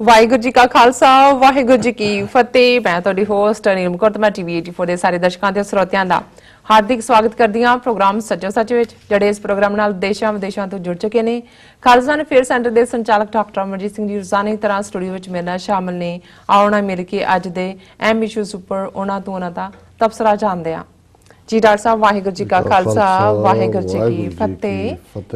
ਵਾਹਿਗੁਰੂ ਜੀ ਕਾ ਖਾਲਸਾ ਵਾਹਿਗੁਰੂ ਜੀ ਕੀ ਫਤਿਹ। ਮੈਂ ਤੁਹਾਡੀ ਹੋਸਟ ਨੀਲਮ ਕੌਰ ਤੇ ਮੈਂ ਟੀਵੀ 84 ਦੇ ਸਾਰੇ ਦਰਸ਼ਕਾਂ ਤੇ ਸਰੋਤਿਆਂ ਦਾ ਹਾਰਦਿਕ ਸਵਾਗਤ ਕਰਦੀ ਹਾਂ ਪ੍ਰੋਗਰਾਮ ਸੱਚੋ ਸੱਚ ਵਿੱਚ, ਜਿਹੜੇ ਇਸ ਪ੍ਰੋਗਰਾਮ ਨਾਲ ਦੇਸ਼ਾਂ ਵਿਦੇਸ਼ਾਂ ਤੋਂ ਜੁੜ ਚੁੱਕੇ ਨੇ। ਖਾਲਸਾ ਫੇਅਰ ਸੈਂਟਰ ਦੇ ਸੰਚਾਲਕ ਡਾਕਟਰ ਅਮਰਜੀਤ ਸਿੰਘ ਜੀ ਰੋਜ਼ਾਨਾ ਦੀ ਤਰ੍ਹਾਂ ਸਟੂਡੀਓ ਵਿੱਚ ਮੇਰੇ ਨਾਲ ਸ਼ਾਮਲ ਨੇ। ਆਉਣਾ ਮਿਲ ਕੇ ਅੱਜ ਦੇ ਅਹਿਮ ਇਸ਼ੂਜ਼ ਉੱਪਰ ਉਹਨਾਂ ਦਾ ਤਬਸਰਾ ਜਾਣਦੇ ਹਾਂ। जी डॉक्टर साहब वाहिगुरू जी का खालसा वाहिगुरू जी की फतेह।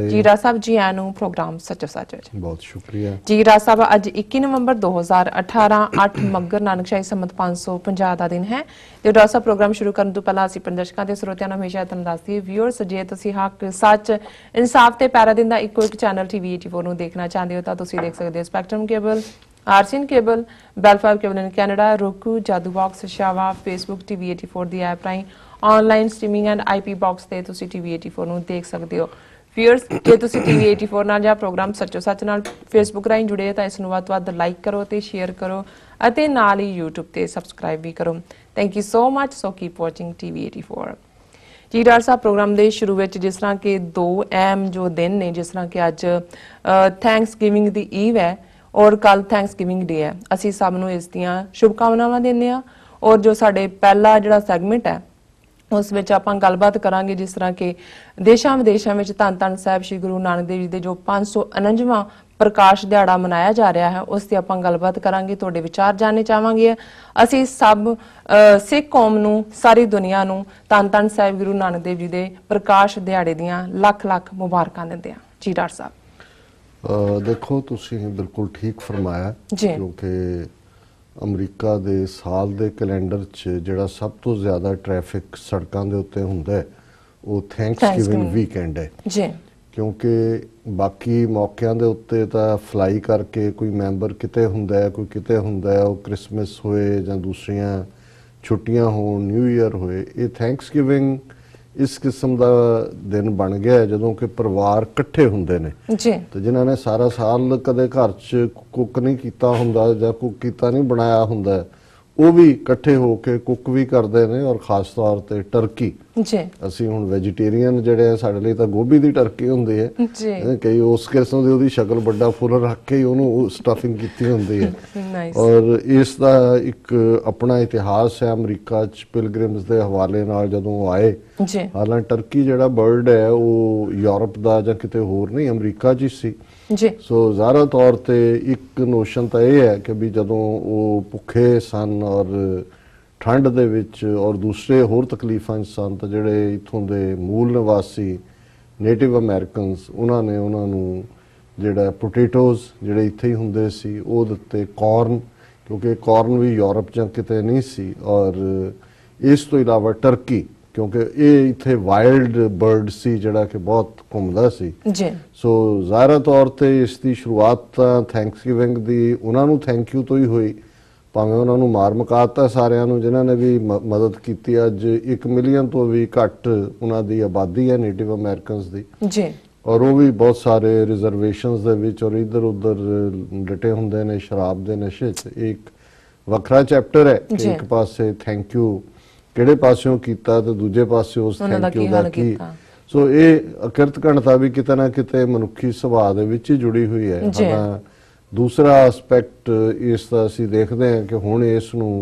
जी डॉक्टर साहब जी आया नूं प्रोग्राम सचो सच विच बहुत शुक्रिया जी। डॉक्टर साहब अज 21 नवंबर 2018 8 मगर नानकशाही संमत 550 का दिन है। जो डॉक्टर साहब प्रोग्राम शुरू करने तो पहला असीं दर्शकों ते श्रोतिਆਂ ਨੂੰ हमेशा ਤੁਹਾਨੂੰ ਦੱਸਦੀ व्यूअर्स ਜੇ ਤੁਸੀਂ ਹੱਕ ਸੱਚ ਇਨਸਾਫ ਤੇ ਪੈਰਾ ਦਿੰਦਾ ਇੱਕੋ ਇੱਕ ਚੈਨਲ ਟੀਵੀ 84 ਨੂੰ ਦੇਖਣਾ ਚਾਹੁੰਦੇ ਹੋ ਤਾਂ ਤੁਸੀਂ ਦੇਖ ਸਕਦੇ ਹੋ Spectrum cable, RCN cable, Bell Fibe cable in Canada, roku, Jadoo box, शावा, फेसबुक टीवी 84 ਦੀ ਐਪ ਰਾਹੀਂ online streaming and IP box ਤੇ ਤੁਸੀਂ ਟੀਵੀ 84 ਨੂੰ ਦੇਖ ਸਕਦੇ ਹੋ। व्यूअर्स ਜੇ ਤੁਸੀਂ ਟੀਵੀ 84 ਨਾਲ ਜਾਂ ਪ੍ਰੋਗਰਾਮ ਸੱਚੋ ਸੱਚ ਨਾਲ ਫੇਸਬੁੱਕ ਰਾਹੀਂ ਜੁੜੇ ਤਾਂ ਇਸ ਨੂੰ ਵੱਧ ਤੋਂ ਵੱਧ ਲਾਈਕ ਕਰੋ ਤੇ ਸ਼ੇਅਰ ਕਰੋ ਅਤੇ ਨਾਲ ਹੀ YouTube ਤੇ ਸਬਸਕ੍ਰਾਈਬ ਵੀ ਕਰੋ। Thank you so much. So keep watching TV 84। ਜੀ ਡਾਕਟਰ ਸਾਹਿਬ ਪ੍ਰੋਗਰਾਮ ਦੇ ਸ਼ੁਰੂ ਵਿੱਚ ਜਿਸ ਤਰ੍ਹਾਂ ਕਿ ਦੋ ਅਹਿਮ ਜੋ ਦਿਨ ਨੇ, ਜਿਸ ਤਰ੍ਹਾਂ ਕਿ ਅੱਜ ਥੈਂਕਸ ਗਿਵਿੰਗ ਦੀ ਈਵ ਹੈ और कल थैंक्स गिविंग डे है। असी सब नूं इस दियां शुभकामनावां दिंदे आ और जो साडे पहला जिहड़ा सैगमेंट है उस विच आपां गलबात करांगे जिस तरह के देशां विदेशां विच धन धन साहिब श्री गुरु नानक देव जी दे जो 549वां प्रकाश दिहाड़ा मनाया जा रहा है उस दी आपां गलबात करांगे, तुहाडे विचार जानने चाहांगे। असी सब सिख कौम नूं सारी दुनिया नूं धन धन साहिब गुरु नानक देव जी दे प्रकाश दिहाड़े दियां लख लख मुबारकां दिंदे आ। जी डॉक्टर साहब देखो तुसी बिल्कुल ठीक फरमाया क्योंकि अमरीका दे साल दे कैलेंडर च जिहड़ा सब तो ज़्यादा ट्रैफिक सड़कों के उत्ते हुंदा है वो थैंक्स गिविंग वीकेंड है जी। क्योंकि बाकी मौक़िਆਂ ਦੇ ਉੱਤੇ ਤਾਂ ਫਲਾਈ ਕਰਕੇ ਕੋਈ ਮੈਂਬਰ ਕਿਤੇ ਹੁੰਦਾ ਹੈ, ਕੋਈ ਕਿਤੇ ਹੁੰਦਾ ਹੈ, ਉਹ ਕ੍ਰਿਸਮਸ ਹੋਏ ਜਾਂ ਦੂਸਰੀਆਂ ਛੁੱਟੀਆਂ ਹੋਣ, ਨਿਊ ਈਅਰ ਹੋਏ, ਇਹ ਥੈਂਕਸ ਗਿਵਿੰਗ इस किस्म का दिन बन गया है जदों कि परिवार इकट्ठे हुंदे ने तो जिन्हां ने सारा साल कदे घर च कुक नहीं कीता हुंदा जां कुक कीता नहीं बनाया हुंदा वो भी इकट्ठे होके कुक भी करते हैं और खास तौर पर टर्की असी हुण वेजिटेरियन जिहड़े आ साडे लई तां गोभी दी टर्की हुंदी है, कई उस किस्म दी उहदी शक्ल बड़ा फुल रख के उहनूं स्टफिंग कीती हुंदी है और इस दा एक अपना इतिहास है। अमरीका च पिलग्रिम्स दे हवाले नाल जदों आए, हालांकि टर्की जिहड़ा बर्ड है वो यूरोप दा जां किते होर नहीं अमरीका च सी सो ज़ाहिर तौर पर एक नोशन तो यह है कि भी जदों वो भुखे सन और ठंड दे विच और दूसरे होर तकलीफां सन तो जिहड़े इत्थों दे मूल निवासी नेटिव अमेरिकनस उन्होंने उन्होंने जिहड़ा पोटैटोज़ जिहड़े इत्थे ही हुंदे सी वो दित्ते, कॉर्न क्योंकि कॉर्न भी यूरोप जां किते नहीं सी और इस तो इलावा टर्की क्योंकि ये इत्थे वाइल्ड बर्ड सी जिहड़ा कि बहुत घूमदा सी सो ज़ाहिर तौर पर इसकी शुरुआत तां थैंक्स गिविंग दी उन्हां नूं थैंक यू तो ही हुई, भावें उन्हां नूं मार मुकाता सारियां नूं जिन्हां ने भी मदद की। अज 1 मिलियन तो भी घट उन्हां दी आबादी है नेटिव अमेरिकनस दी और वो भी बहुत सारे रिजर्वेशनस दे विच और इधर उधर डटे हुंदे ने शराब दे नशे च। एक वखरा चैप्टर है कि एक पासे थैंक यू किहड़े पासियों कीता ते दूजे पासे उस थैंक यू दा की सो ये अकिरत घणता भी किते ना किते मनुखी सुभाਅ दे विच ही जुड़ी हुई है। हाँ दूसरा एस्पैक्ट इस दा असीं देखदे हां कि हुण इस नूं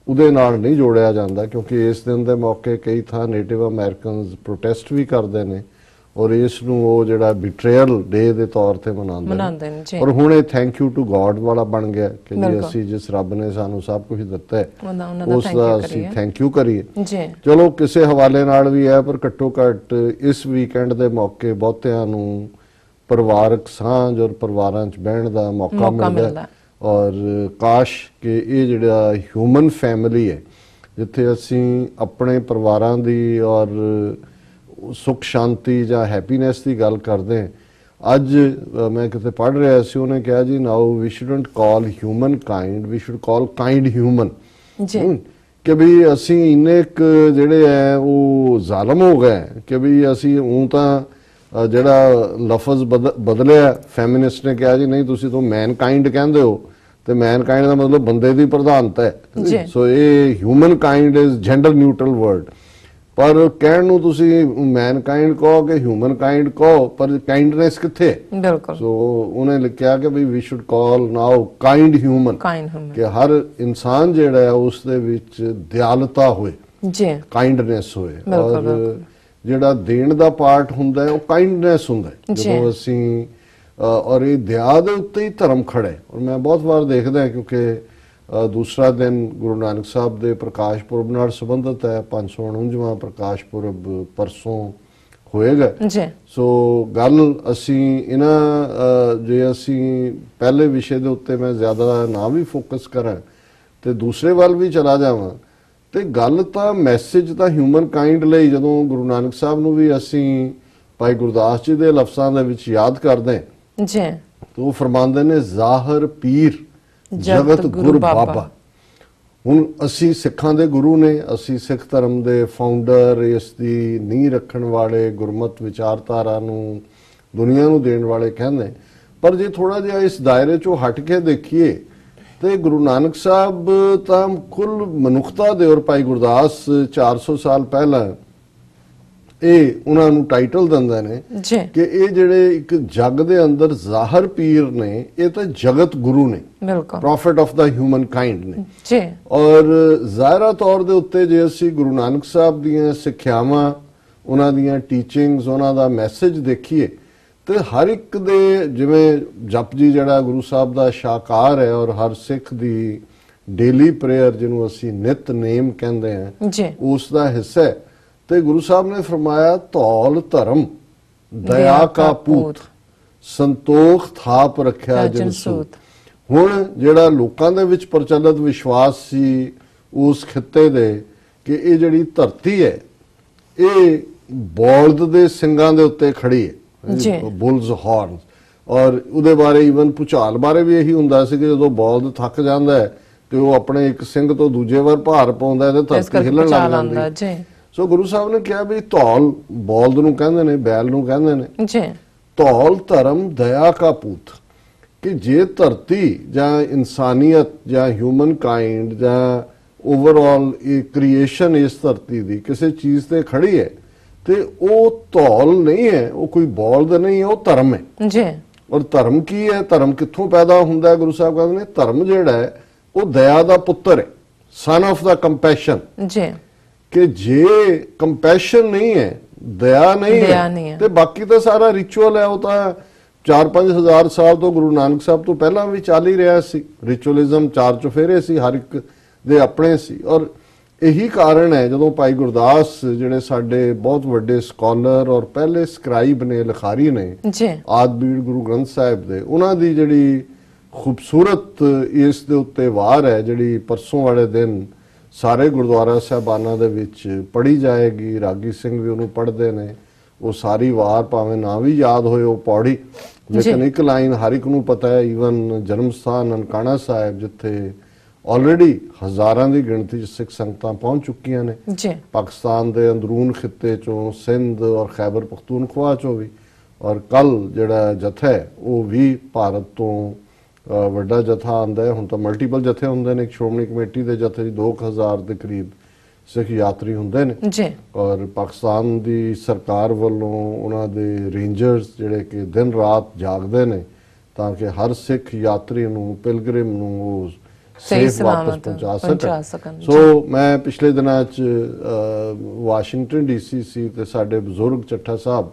उहदे नाल नहीं जोड़िया जांदा क्योंकि इस दिन दे मौके कई थां नेटिव अमेरिकनस प्रोटेस्ट भी करदे ने और इस नूं वो जिहड़ा बिट्रेयल डे दे तौर ते मनांदे ने और हुण ये थैंक यू टू गॉड वाला बन गया कि जी असीं जिस रब ने सानूं सब कुछ दित्ता है उस दा असीं थैंक यू करिए। चलो किसी हवाले नाल भी है पर घट्टो घट इस वीकेंड दे मौके बहुतिआं नूं परिवारक सांझ और परिवारां च बहण दा मौका मिलदा और काश कि ये जिहड़ा ह्यूमन फैमिली है जिथे असीं अपने परिवारां दी और सुख शांति जां हैप्पीनैस की गल करते हैं। अज मैं किते पढ़ रहा सी उन्हें कहा जी now we shouldn't call humankind we should call kind human कि भी असी इन्ने जिहड़े है वो जालम हो गए कि भी असी ऊँ तां जिहड़ा लफज बदलिया फैमिनिस्ट ने कहा जी नहीं तुसी तो मैन काइंड कहंदे हो तो मैन काइंड का मतलब बंदे की प्रधानता है सो ये human kind is gender neutral word ਪਰ ਕਹਿਣ ਨੂੰ ਤੁਸੀਂ ਮੈਨਕਾਈਂਡ ਕਹੋ ਕਿ ਹਿਊਮਨਕਾਈਂਡ ਕਹੋ, ਪਰ ਕਾਈਂਡਨੈਸ ਕਿੱਥੇ ਹੈ? ਬਿਲਕੁਲ। ਸੋ ਉਹਨੇ ਲਿਖਿਆ ਕਿ ਵੀ we should call now kind human, ਕਿ ਹਰ ਇਨਸਾਨ ਜਿਹੜਾ ਹੈ ਉਸ ਦੇ ਵਿੱਚ ਦਿਆਲਤਾ ਹੋਏ ਜੀ, ਕਾਈਂਡਨੈਸ ਹੋਏ। ਔਰ ਜਿਹੜਾ ਦੇਣ ਦਾ ਪਾਰਟ ਹੁੰਦਾ ਹੈ ਉਹ ਕਾਈਂਡਨੈਸ ਹੁੰਦਾ ਹੈ ਜਦੋਂ ਅਸੀਂ ਔਰ ਇਹ ਦਇਆ ਦੇ ਉੱਤੇ ਹੀ ਧਰਮ ਖੜਾ ਹੈ। ਔਰ ਮੈਂ ਬਹੁਤ ਵਾਰ ਦੇਖਦਾ ਕਿਉਂਕਿ ਦੂਸਰਾ ਦਿਨ ਗੁਰੂ ਨਾਨਕ ਸਾਹਿਬ ਦੇ ਪ੍ਰਕਾਸ਼ ਪੁਰਬ ਨਾਲ ਸੰਬੰਧਿਤ ਹੈ, 549ਵਾਂ ਪ੍ਰਕਾਸ਼ ਪੁਰਬ ਪਰਸੋਂ ਹੋਏਗਾ ਜੀ। ਸੋ ਗੱਲ ਅਸੀਂ ਇਹਨਾਂ ਜੇ ਅਸੀਂ ਪਹਿਲੇ ਵਿਸ਼ੇ ਦੇ ਉੱਤੇ ਮੈਂ ਜ਼ਿਆਦਾ ਨਾ ਵੀ ਫੋਕਸ ਕਰਾਂ ਤੇ ਦੂਸਰੇ ਵੱਲ ਵੀ ਚਲਾ ਜਾਵਾਂ, ਤੇ ਗੱਲ ਤਾਂ ਮੈਸੇਜ ਤਾਂ ਹਿਊਮਨ ਕਾਈਂਡ ਲਈ ਜਦੋਂ ਗੁਰੂ ਨਾਨਕ ਸਾਹਿਬ ਨੂੰ ਵੀ ਅਸੀਂ ਭਾਈ ਗੁਰਦਾਸ ਜੀ ਦੇ ਲਫ਼ਜ਼ਾਂ ਦੇ ਵਿੱਚ ਯਾਦ ਕਰਦੇ ਜੀ, ਤਾਂ ਉਹ ਫਰਮਾਉਂਦੇ ਨੇ ਜ਼ਾਹਰ ਪੀਰ ਜਗਤ ਗੁਰ ਬਾਬਾ। ਹੁਣ ਅਸੀਂ ਸਿੱਖਾਂ ਦੇ ਗੁਰੂ ਨੇ, ਅਸੀਂ ਸਿੱਖ ਧਰਮ ਦੇ ਫਾਊਂਡਰ, ਇਸ ਦੀ ਨੀਂਹ ਰੱਖਣ ਵਾਲੇ, ਗੁਰਮਤ ਵਿਚਾਰਧਾਰਾ ਨੂੰ ਦੁਨੀਆ ਨੂੰ ਦੇਣ ਵਾਲੇ ਕਹਿੰਦੇ। ਪਰ ਜੇ ਥੋੜਾ ਜਿਹਾ ਇਸ ਦਾਇਰੇ ਚੋਂ ਹਟ ਕੇ ਦੇਖੀਏ ਤੇ ਗੁਰੂ ਨਾਨਕ ਸਾਹਿਬ ਤਾਂ ਕੁੱਲ ਮਨੁੱਖਤਾ ਦੇ ਔਰ ਭਾਈ ਗੁਰਦਾਸ 400 ਸਾਲ ਪਹਿਲਾਂ ਇਹ ਉਹਨਾਂ ਨੂੰ ਟਾਈਟਲ ਦਿੰਦੇ ਨੇ ਕਿ ਇਹ ਜਿਹੜੇ ਇੱਕ ਜੱਗ ਦੇ ਅੰਦਰ ਜ਼ਾਹਰ ਪੀਰ ਨੇ, ਇਹ ਤਾਂ ਜਗਤ ਗੁਰੂ ਨੇ, profit of the human kind ਨੇ ਜੀ। ਔਰ ਜ਼ਾਹਿਰਾ ਤੌਰ ਦੇ ਉੱਤੇ ਜੇ ਅਸੀਂ ਗੁਰੂ ਨਾਨਕ ਸਾਹਿਬ ਦੀਆਂ ਸਿੱਖਿਆਵਾਂ, ਉਹਨਾਂ ਦੀਆਂ ਟੀਚਿੰਗਸ, ਉਹਨਾਂ ਦਾ ਮੈਸੇਜ ਦੇਖੀਏ ਤੇ ਹਰ ਇੱਕ ਦੇ, ਜਿਵੇਂ ਜਪਜੀ ਜਿਹੜਾ ਗੁਰੂ ਸਾਹਿਬ ਦਾ ਸ਼ਾਕਾਰ ਹੈ ਔਰ ਹਰ ਸਿੱਖ ਦੀ ਡੇਲੀ ਪ੍ਰੇਅਰ ਜਿਹਨੂੰ ਅਸੀਂ ਨਿਤਨੇਮ ਕਹਿੰਦੇ ਹਾਂ ਉਸ ਦਾ ਹਿੱਸਾ ਹੈ। ਤੇ ਗੁਰੂ ਸਾਹਿਬ ਨੇ ਫਰਮਾਇਆ ਧੌਲ ਧਰਮ ਦਇਆ ਕਾ ਪੂਤ, ਸੰਤੋਖ ਥਾਪ ਰੱਖਿਆ ਜਨਸੂਤ। ਹੁਣ ਜਿਹੜਾ ਲੋਕਾਂ ਦੇ ਵਿੱਚ ਪ੍ਰਚਲਿਤ ਵਿਸ਼ਵਾਸ ਸੀ ਉਸ ਖਿੱਤੇ ਦੇ ਕਿ ਇਹ ਜਿਹੜੀ ਧਰਤੀ ਹੈ ਇਹ ਬੌਲਦ ਦੇ ਸਿੰਘਾਂ ਦੇ ਉੱਤੇ ਖੜੀ ਹੈ, ਬੁਲਸ ਹਾਰਨਸ। ਔਰ ਉਹਦੇ ਬਾਰੇ ਈਵਨ ਭੁਚਾਲ ਬਾਰੇ ਵੀ ਇਹੀ ਹੁੰਦਾ ਸੀ ਕਿ ਜਦੋਂ ਬੌਲਦ ਥੱਕ ਜਾਂਦਾ ਹੈ ਤੇ ਉਹ ਆਪਣੇ ਇੱਕ ਸਿੰਘ ਤੋਂ ਦੂਜੇ ਵਾਰ ਭਾਰ ਪਾਉਂਦਾ ਤੇ ਧਰਤੀ ਹਿੱਲਣ ਲੱਗ ਜਾਂਦੀ ਹੈ। ਸੋ ਗੁਰੂ ਸਾਹਿਬ ਨੇ ਕਿਹਾ ਵੀ ਧੌਲ ਬੌਲਦ ਨੂੰ ਕਹਿੰਦੇ ਨੇ, ਬੈਲ ਨੂੰ ਕਹਿੰਦੇ ਨੇ ਜੀ, ਧੌਲ ਧਰਮ ਦਇਆ ਕਾ ਪੂਤ, ਕਿ ਜੇ ਧਰਤੀ ਜਾਂ ਇਨਸਾਨੀਅਤ ਜਾਂ ਹਿਊਮਨ ਕਾਈਂਡ ਜਾਂ ਓਵਰਆਲ ਇਹ ਕ੍ਰੀਏਸ਼ਨ ਇਸ ਧਰਤੀ ਦੀ ਕਿਸੇ ਚੀਜ਼ ਤੇ ਖੜੀ ਹੈ ਤੇ ਉਹ ਧੌਲ ਨਹੀਂ ਹੈ, ਉਹ ਕੋਈ ਬੌਲਦ ਨਹੀਂ ਹੈ, ਉਹ ਧਰਮ ਹੈ ਜੀ। ਔਰ ਧਰਮ ਕੀ ਹੈ, ਧਰਮ ਕਿੱਥੋਂ ਪੈਦਾ ਹੁੰਦਾ ਹੈ? ਗੁਰੂ ਸਾਹਿਬ ਕਹਿੰਦੇ ਨੇ ਧਰਮ ਜਿਹੜਾ ਹੈ ਉਹ ਦਇਆ ਦਾ ਪੁੱਤਰ ਹੈ, ਸਨ ਆਫ ਦਾ ਕੰਪੈਸ਼ਨ ਜੀ। ਕਿ ਜੇ ਕੰਪੈਸ਼ਨ ਨਹੀਂ ਹੈ, ਦਇਆ ਨਹੀਂ ਹੈ, ਤੇ ਬਾਕੀ ਤਾਂ ਸਾਰਾ ਰਿਚੁਅਲ ਹੈ ਉਹ ਤਾਂ 4-5 ਹਜ਼ਾਰ ਸਾਲ ਤੋਂ ਗੁਰੂ ਨਾਨਕ ਸਾਹਿਬ ਤੋਂ ਪਹਿਲਾਂ ਵੀ ਚੱਲ ਹੀ ਰਿਹਾ ਸੀ। ਰਿਚੁਅਲਿਜ਼ਮ, ਚਾਰ ਚੁਫੇਰੇ ਸੀ, ਹਰ ਇੱਕ ਦੇ ਆਪਣੇ ਸੀ। ਔਰ ਇਹੀ ਕਾਰਨ ਹੈ ਜਦੋਂ ਭਾਈ ਗੁਰਦਾਸ ਜਿਹੜੇ ਸਾਡੇ ਬਹੁਤ ਵੱਡੇ ਸਕਾਲਰ ਔਰ ਪਹਿਲੇ ਸਕਰਾਈਬ ਨੇ, ਲਿਖਾਰੀ ਨੇ ਆਦਿ ਗੁਰੂ ਗ੍ਰੰਥ ਸਾਹਿਬ ਦੇ, ਉਹਨਾਂ ਦੀ ਜਿਹੜੀ ਖੂਬਸੂਰਤ ਇਸ ਦੇ ਉੱਤੇ ਵਾਰ ਹੈ ਜਿਹੜੀ ਪਰਸੋਂ ਵਾਲੇ ਦਿਨ ਸਾਰੇ ਗੁਰਦੁਆਰਾ ਸਾਹਿਬਾਨਾਂ ਦੇ ਵਿੱਚ ਪੜ੍ਹੀ ਜਾਏਗੀ। ਰਾਗੀ ਸਿੰਘ ਵੀ ਉਹਨੂੰ ਪੜ੍ਹਦੇ ਨੇ। ਉਹ ਸਾਰੀ ਵਾਰ ਭਾਵੇਂ ਨਾ ਵੀ ਯਾਦ ਹੋਏ ਉਹ ਪੌੜੀ, ਲੇਕਿਨ ਇੱਕ ਲਾਈਨ ਹਰ ਇੱਕ ਨੂੰ ਪਤਾ ਹੈ। ਈਵਨ ਜਨਮ ਸਥਾਨ ਨਨਕਾਣਾ ਸਾਹਿਬ ਜਿੱਥੇ ਆਲਰੇਡੀ ਹਜ਼ਾਰਾਂ ਦੀ ਗਿਣਤੀ 'ਚ ਸਿੱਖ ਸੰਗਤਾਂ ਪਹੁੰਚ ਚੁੱਕੀਆਂ ਨੇ, ਪਾਕਿਸਤਾਨ ਦੇ ਅੰਦਰੂਨ ਖਿੱਤੇ ਚੋਂ, ਸਿੰਧ ਔਰ ਖੈਬਰ ਪਖਤੂਨਖਵਾ ਚੋਂ ਵੀ। ਔਰ ਕੱਲ ਜਿਹੜਾ ਜਥਾ ਹੈ ਉਹ ਵੀ ਭਾਰਤ ਤੋਂ ਵੱਡਾ ਜਥਾ ਆਉਂਦਾ ਹੈ। ਹੁਣ ਤਾਂ ਮਲਟੀਪਲ ਜਥੇ ਹੁੰਦੇ ਨੇ, ਇੱਕ ਸ਼੍ਰੋਮਣੀ ਕਮੇਟੀ ਦੇ ਜਥੇ 'ਚ 2000 ਦੇ ਕਰੀਬ ਸਿੱਖ ਯਾਤਰੀ ਹੁੰਦੇ ਨੇ ਜੀ। ਔਰ ਪਾਕਿਸਤਾਨ ਦੀ ਸਰਕਾਰ ਵੱਲੋਂ ਉਹਨਾਂ ਦੇ ਰੇਂਜਰਸ ਜਿਹੜੇ ਕਿ ਦਿਨ ਰਾਤ ਜਾਗਦੇ ਨੇ ਤਾਂ ਕਿ ਹਰ ਸਿੱਖ ਯਾਤਰੀ ਨੂੰ, ਪਿਲਗ੍ਰਿਮ ਨੂੰ ਉਹ ਸੇਫ ਵਾਪਸ ਪਹੁੰਚਾ ਸਕਣ। ਸੋ ਮੈਂ ਪਿਛਲੇ ਦਿਨਾਂ 'ਚ ਵਾਸ਼ਿੰਗਟਨ DC ਸੀ ਤੇ ਸਾਡੇ ਬਜ਼ੁਰਗ ਚੱਠਾ ਸਾਹਿਬ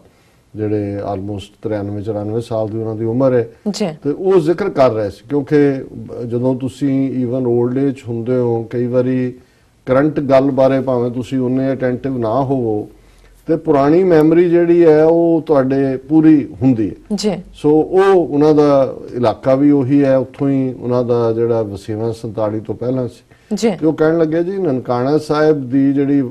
ਜਿਹੜੇ ਆਲਮੋਸਟ 93-94 ਸਾਲ ਦੀ ਉਹਨਾਂ ਦੀ ਉਮਰ ਹੈ ਤੇ ਉਹ ਜ਼ਿਕਰ ਕਰ ਰਹੇ ਸੀ, ਕਿਉਂਕਿ ਜਦੋਂ ਤੁਸੀਂ ਈਵਨ 올ਡ ਏਜ ਹੁੰਦੇ ਹੋ, ਕਈ ਵਾਰੀ ਕਰੰਟ ਗੱਲ ਬਾਰੇ ਭਾਵੇਂ ਤੁਸੀਂ ਉਨੇ ਅਟੈਂਟਿਵ ਨਾ ਹੋਵੋ ਤੇ ਪੁਰਾਣੀ ਮੈਮਰੀ ਜਿਹੜੀ ਹੈ ਉਹ ਤੁਹਾਡੇ ਪੂਰੀ ਹੁੰਦੀ ਹੈ ਜੀ। ਸੋ ਉਹ ਉਹਨਾਂ ਦਾ ਇਲਾਕਾ ਵੀ ਉਹੀ ਹੈ, ਉੱਥੋਂ ਹੀ ਉਹਨਾਂ ਦਾ ਜਿਹੜਾ ਵਸੀਵਾ 47 ਤੋਂ ਪਹਿਲਾਂ ਸੀ ਜੀ। ਤੇ ਉਹ ਕਹਿਣ ਲੱਗੇ ਜੀ ਨਨਕਾਣਾ ਸਾਹਿਬ ਦੀ ਜਿਹੜੀ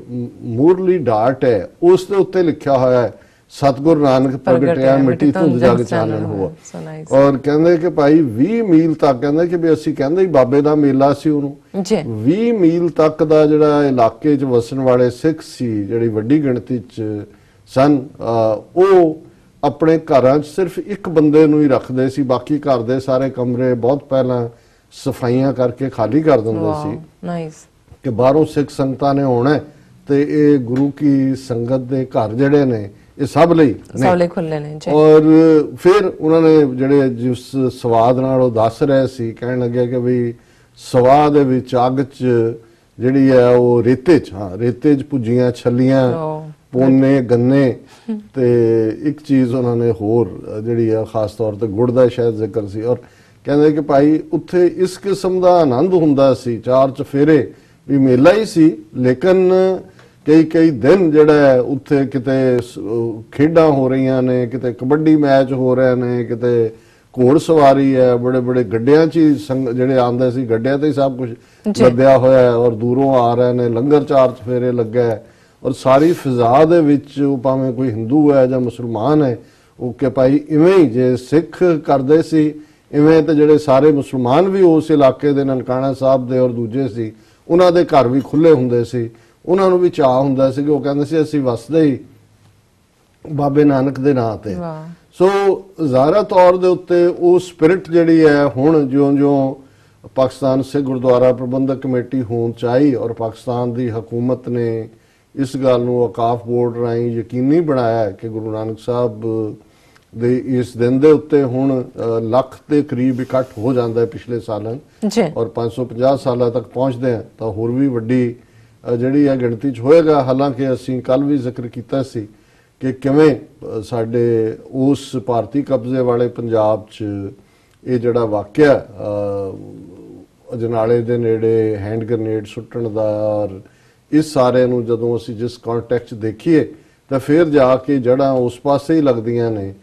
ਮੂਰਲੀ ਡਾਟ ਹੈ ਉਸ ਦੇ ਉੱਤੇ ਲਿਖਿਆ ਹੋਇਆ ਹੈ ਸਤਿਗੁਰ ਨਾਨਕ ਪ੍ਰਗਟਿਆ ਮਿੱਟੀ ਧੁੰਦ ਜਗ ਚਾਨਣ ਹੋਆ। ਔਰ ਕਹਿੰਦੇ ਕਿ ਭਾਈ 20 ਮੀਲ ਤੱਕ, ਕਹਿੰਦੇ ਕਿ ਵੀ ਅਸੀਂ ਕਹਿੰਦੇ ਬਾਬੇ ਦਾ ਮੇਲਾ ਸੀ ਉਹਨੂੰ, 20 ਮੀਲ ਤੱਕ ਦਾ ਜਿਹੜਾ ਇਲਾਕੇ 'ਚ ਵਸਣ ਵਾਲੇ ਸਿੱਖ ਸੀ ਜਿਹੜੀ ਵੱਡੀ ਗਿਣਤੀ 'ਚ ਸਨ, ਉਹ ਆਪਣੇ ਘਰਾਂ 'ਚ ਸਿਰਫ ਇੱਕ ਬੰਦੇ ਨੂੰ ਹੀ ਰੱਖਦੇ ਸੀ, ਬਾਕੀ ਘਰ ਦੇ ਸਾਰੇ ਕਮਰੇ ਬਹੁਤ ਪਹਿਲਾਂ ਸਫਾਈਆਂ ਕਰਕੇ ਖਾਲੀ ਕਰ ਦਿੰਦੇ ਸੀ ਕਿ ਬਾਹਰੋਂ ਸਿੱਖ ਸੰਗਤਾਂ ਨੇ ਆਉਣਾ ਤੇ ਇਹ ਗੁਰੂ ਕੀ ਸੰਗਤ ਦੇ ਘਰ ਜਿਹੜੇ ਨੇ ਇਹ ਸਭ ਲਈ ਖੁੱਲੇ ਨੇ ਜੀ। ਔਰ ਫਿਰ ਉਹਨਾਂ ਨੇ ਜਿਹੜੇ ਜਿਸ ਸਵਾਦ ਨਾਲ ਉਹ ਦੱਸ ਰਹੇ ਸੀ, ਕਹਿਣ ਲੱਗਿਆ ਕਿ ਵੀ ਸਵਾਦ ਦੇ ਵਿੱਚ ਅੱਗ 'ਚ ਜਿਹੜੀ ਹੈ ਉਹ ਰੇਤੇ 'ਚ ਭੁੱਜੀਆਂ ਛੱਲੀਆਂ, ਪੋਨੇ, ਗੰਨੇ ਤੇ ਇੱਕ ਚੀਜ਼ ਉਹਨਾਂ ਨੇ ਹੋਰ ਜਿਹੜੀ ਹੈ ਖਾਸ ਤੌਰ ਤੇ ਗੁੜ ਦਾ ਸ਼ਾਇਦ ਜ਼ਿਕਰ ਸੀ। ਔਰ ਕਹਿੰਦੇ ਕਿ ਭਾਈ ਉੱਥੇ ਇਸ ਕਿਸਮ ਦਾ ਆਨੰਦ ਹੁੰਦਾ ਸੀ, ਚਾਰ ਚਫੇਰੇ ਵੀ ਮੇਲਾ ਹੀ ਸੀ, ਲੇਕਿਨ ਕਈ ਦਿਨ ਜਿਹੜਾ ਹੈ ਉੱਥੇ ਕਿਤੇ ਖੇਡਾਂ ਹੋ ਰਹੀਆਂ ਨੇ, ਕਿਤੇ ਕਬੱਡੀ ਮੈਚ ਹੋ ਰਹੇ ਨੇ, ਕਿਤੇ ਘੋੜ ਸਵਾਰੀ ਹੈ, ਬੜੇ ਗੱਡਿਆਂ 'ਚ ਹੀ ਜਿਹੜੇ ਆਉਂਦੇ ਸੀ, ਗੱਡਿਆਂ ਤੇ ਹੀ ਸਭ ਕੁਝ ਲੱਦਿਆ ਹੋਇਆ ਹੈ ਔਰ ਦੂਰੋਂ ਆ ਰਹੇ ਨੇ, ਲੰਗਰ ਚਾਰ ਚਫੇਰੇ ਲੱਗਾ ਔਰ ਸਾਰੀ ਫਿਜ਼ਾ ਦੇ ਵਿੱਚ ਉਹ ਭਾਵੇਂ ਕੋਈ ਹਿੰਦੂ ਹੈ ਜਾਂ ਮੁਸਲਮਾਨ ਹੈ, ਉਹ ਕਿ ਭਾਈ ਇਵੇਂ ਹੀ ਜੇ ਸਿੱਖ ਕਰਦੇ ਸੀ ਇਵੇਂ ਤੇ ਜਿਹੜੇ ਸਾਰੇ ਮੁਸਲਮਾਨ ਵੀ ਉਸ ਇਲਾਕੇ ਦੇ ਨਨਕਾਣਾ ਸਾਹਿਬ ਦੇ ਔਰ ਦੂਜੇ ਸੀ, ਉਹਨਾਂ ਦੇ ਘਰ ਵੀ ਖੁੱਲੇ ਹੁੰਦੇ ਸੀ। ਉਹਨਾਂ ਨੂੰ ਵੀ ਚਾਹ ਹੁੰਦਾ ਸੀ ਕਿ ਉਹ ਕਹਿੰਦੇ ਸੀ ਅਸੀਂ ਵਸਦੇ ਹੀ ਬਾਬੇ ਨਾਨਕ ਦੇ ਨਾਂ ਤੇ। ਸੋ ਜ਼ਾਹਰਾ ਤੌਰ ਦੇ ਉੱਤੇ ਉਹ ਸਪਿਰਿਟ ਜਿਹੜੀ ਹੈ ਹੁਣ ਜਿਉਂ ਪਾਕਿਸਤਾਨ ਸਿੱਖ ਗੁਰਦੁਆਰਾ ਪ੍ਰਬੰਧਕ ਕਮੇਟੀ ਹੋਂਦ 'ਚ ਆਈ ਔਰ ਪਾਕਿਸਤਾਨ ਦੀ ਹਕੂਮਤ ਨੇ ਇਸ ਗੱਲ ਨੂੰ ਔਕਾਫ ਬੋਰਡ ਰਾਹੀਂ ਯਕੀਨੀ ਬਣਾਇਆ ਕਿ ਗੁਰੂ ਨਾਨਕ ਸਾਹਿਬ ਦੇ ਇਸ ਦਿਨ ਦੇ ਉੱਤੇ ਹੁਣ ਲੱਖ ਦੇ ਕਰੀਬ ਇਕੱਠ ਹੋ ਜਾਂਦਾ ਹੈ ਪਿਛਲੇ ਸਾਲਾਂ ਔਰ 550 ਸਾਲਾਂ ਤੱਕ ਪਹੁੰਚਦੇ ਆ ਤਾਂ ਹੋਰ ਵੀ ਵੱਡੀ ਜਿਹੜੀ ਹੈ ਗਿਣਤੀ 'ਚ ਹੋਏਗਾ। ਹਾਲਾਂਕਿ ਅਸੀਂ ਕੱਲ ਵੀ ਜ਼ਿਕਰ ਕੀਤਾ ਸੀ ਕਿ ਕਿਵੇਂ ਸਾਡੇ ਉਸ ਭਾਰਤੀ ਕਬਜ਼ੇ ਵਾਲੇ ਪੰਜਾਬ 'ਚ ਇਹ ਜਿਹੜਾ ਵਾਕਿਆ ਅਜਨਾਲੇ ਦੇ ਨੇੜੇ ਹੈਂਡ ਗ੍ਰੇਨੇਡ ਸੁੱਟਣ ਦਾ ਔਰ ਇਸ ਸਾਰੇ ਨੂੰ ਜਦੋਂ ਅਸੀਂ ਜਿਸ ਕੰਟੈਕਸਟ ਦੇਖੀਏ ਤਾਂ ਫਿਰ ਜਾ ਕੇ ਜੜ੍ਹਾਂ ਉਸ ਪਾਸੇ ਹੀ ਲੱਗਦੀਆਂ ਨੇ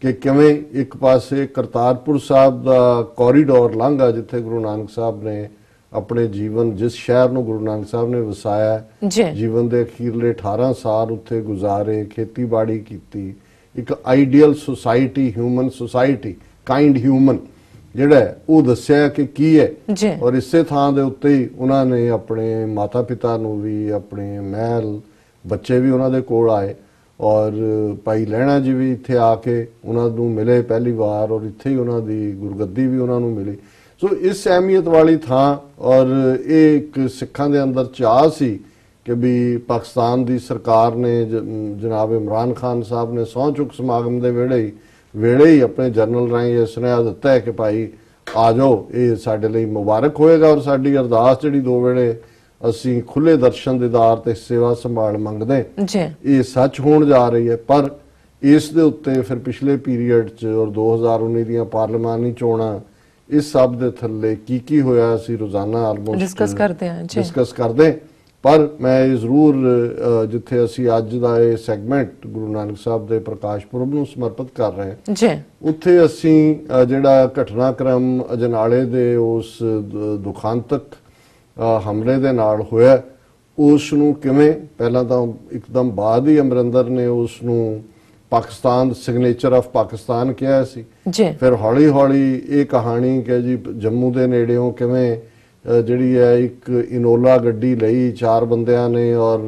ਕਿ ਕਿਵੇਂ ਇੱਕ ਪਾਸੇ ਕਰਤਾਰਪੁਰ ਸਾਹਿਬ ਦਾ ਕੋਰੀਡੋਰ ਲੰਘਾ ਜਿੱਥੇ ਗੁਰੂ ਨਾਨਕ ਸਾਹਿਬ ਨੇ ਆਪਣੇ ਜੀਵਨ, ਜਿਸ ਸ਼ਹਿਰ ਨੂੰ ਗੁਰੂ ਨਾਨਕ ਸਾਹਿਬ ਨੇ ਵਸਾਇਆ, ਜੀਵਨ ਦੇ ਅਖੀਰਲੇ 18 ਸਾਲ ਉੱਥੇ ਗੁਜ਼ਾਰੇ, ਖੇਤੀਬਾੜੀ ਕੀਤੀ, ਇੱਕ ideal society, human society, kind human ਜਿਹੜਾ ਉਹ ਦੱਸਿਆ ਕਿ ਕੀ ਹੈ ਔਰ ਇਸੇ ਥਾਂ ਦੇ ਉੱਤੇ ਹੀ ਉਹਨਾਂ ਨੇ ਆਪਣੇ ਮਾਤਾ ਪਿਤਾ ਨੂੰ ਵੀ, ਆਪਣੇ ਮਹਿਲ, ਬੱਚੇ ਵੀ ਉਹਨਾਂ ਦੇ ਕੋਲ ਆਏ ਔਰ ਭਾਈ ਲਹਿਣਾ ਜੀ ਵੀ ਇੱਥੇ ਆ ਕੇ ਉਹਨਾਂ ਨੂੰ ਮਿਲੇ ਪਹਿਲੀ ਵਾਰ ਔਰ ਇੱਥੇ ਹੀ ਉਹਨਾਂ ਦੀ ਗੁਰਗੱਦੀ ਵੀ ਉਹਨਾਂ ਨੂੰ ਮਿਲੀ। ਸੋ ਇਸ ਅਹਿਮੀਅਤ ਵਾਲੀ ਥਾਂ ਔਰ ਇਹ ਇੱਕ ਸਿੱਖਾਂ ਦੇ ਅੰਦਰ ਚਾਹ ਸੀ ਕਿ ਵੀ ਪਾਕਿਸਤਾਨ ਦੀ ਸਰਕਾਰ ਨੇ ਜਨਾਬ ਇਮਰਾਨ ਖਾਨ ਸਾਹਿਬ ਨੇ ਸਹੁੰ ਚੁੱਕ ਸਮਾਗਮ ਦੇ ਵੇਲੇ ਹੀ ਆਪਣੇ ਜਨਰਲ ਰਾਹੀਂ ਇਹ ਸੁਨੇਹਾ ਦਿੱਤਾ ਹੈ ਕਿ ਭਾਈ ਆ ਜਾਓ, ਇਹ ਸਾਡੇ ਲਈ ਮੁਬਾਰਕ ਹੋਏਗਾ ਔਰ ਸਾਡੀ ਅਰਦਾਸ ਜਿਹੜੀ 2 ਵੇਲੇ ਅਸੀਂ ਖੁੱਲੇ ਦਰਸ਼ਨ ਦੀਦਾਰ ਤੇ ਸੇਵਾ ਸੰਭਾਲ ਮੰਗਦੇ ਇਹ ਸੱਚ ਹੋਣ ਜਾ ਰਹੀ ਹੈ। ਪਰ ਇਸ ਦੇ ਉੱਤੇ ਫਿਰ ਪਿਛਲੇ ਪੀਰੀਅਡ 'ਚ ਔਰ 2019 ਦੀਆਂ ਪਾਰਲੀਮਾਨੀ ਚੋਣਾਂ ਇਸ ਸਭ ਦੇ ਥੱਲੇ ਕੀ ਹੋਇਆ ਅਸੀਂ ਰੋਜ਼ਾਨਾ ਆਲਮੋਸਟ ਡਿਸਕਸ ਕਰਦੇ। ਪਰ ਮੈਂ ਇਹ ਜ਼ਰੂਰ ਜਿੱਥੇ ਅਸੀਂ ਅੱਜ ਦਾ ਇਹ ਸੈਗਮੈਂਟ ਗੁਰੂ ਨਾਨਕ ਸਾਹਿਬ ਦੇ ਪ੍ਰਕਾਸ਼ ਪੁਰਬ ਨੂੰ ਸਮਰਪਿਤ ਕਰ ਰਹੇ ਹਾਂ ਉੱਥੇ ਅਸੀਂ ਜਿਹੜਾ ਘਟਨਾਕ੍ਰਮ ਅਜਨਾਲੇ ਦੇ ਉਸ ਦੁਖਾਂਤਕ ਹਮਲੇ ਦੇ ਨਾਲ ਹੋਇਆ ਉਸ ਨੂੰ ਕਿਵੇਂ ਪਹਿਲਾਂ ਤਾਂ ਇੱਕਦਮ ਬਾਅਦ ਹੀ ਅਮਰਿੰਦਰ ਨੇ ਉਸ ਨੂੰ ਪਾਕਿਸਤਾਨ ਸਿਗਨੇਚਰ ਆਫ ਪਾਕਿਸਤਾਨ ਕਿਹਾ ਸੀ, ਫਿਰ ਹੌਲੀ ਇਹ ਕਹਾਣੀ ਕਿ ਜੀ ਜੰਮੂ ਦੇ ਨੇੜਿਓਂ ਕਿਵੇਂ ਜਿਹੜੀ ਹੈ ਇੱਕ ਇਨੋਲਾ ਗੱਡੀ ਲਈ 4 ਬੰਦਿਆਂ ਨੇ ਔਰ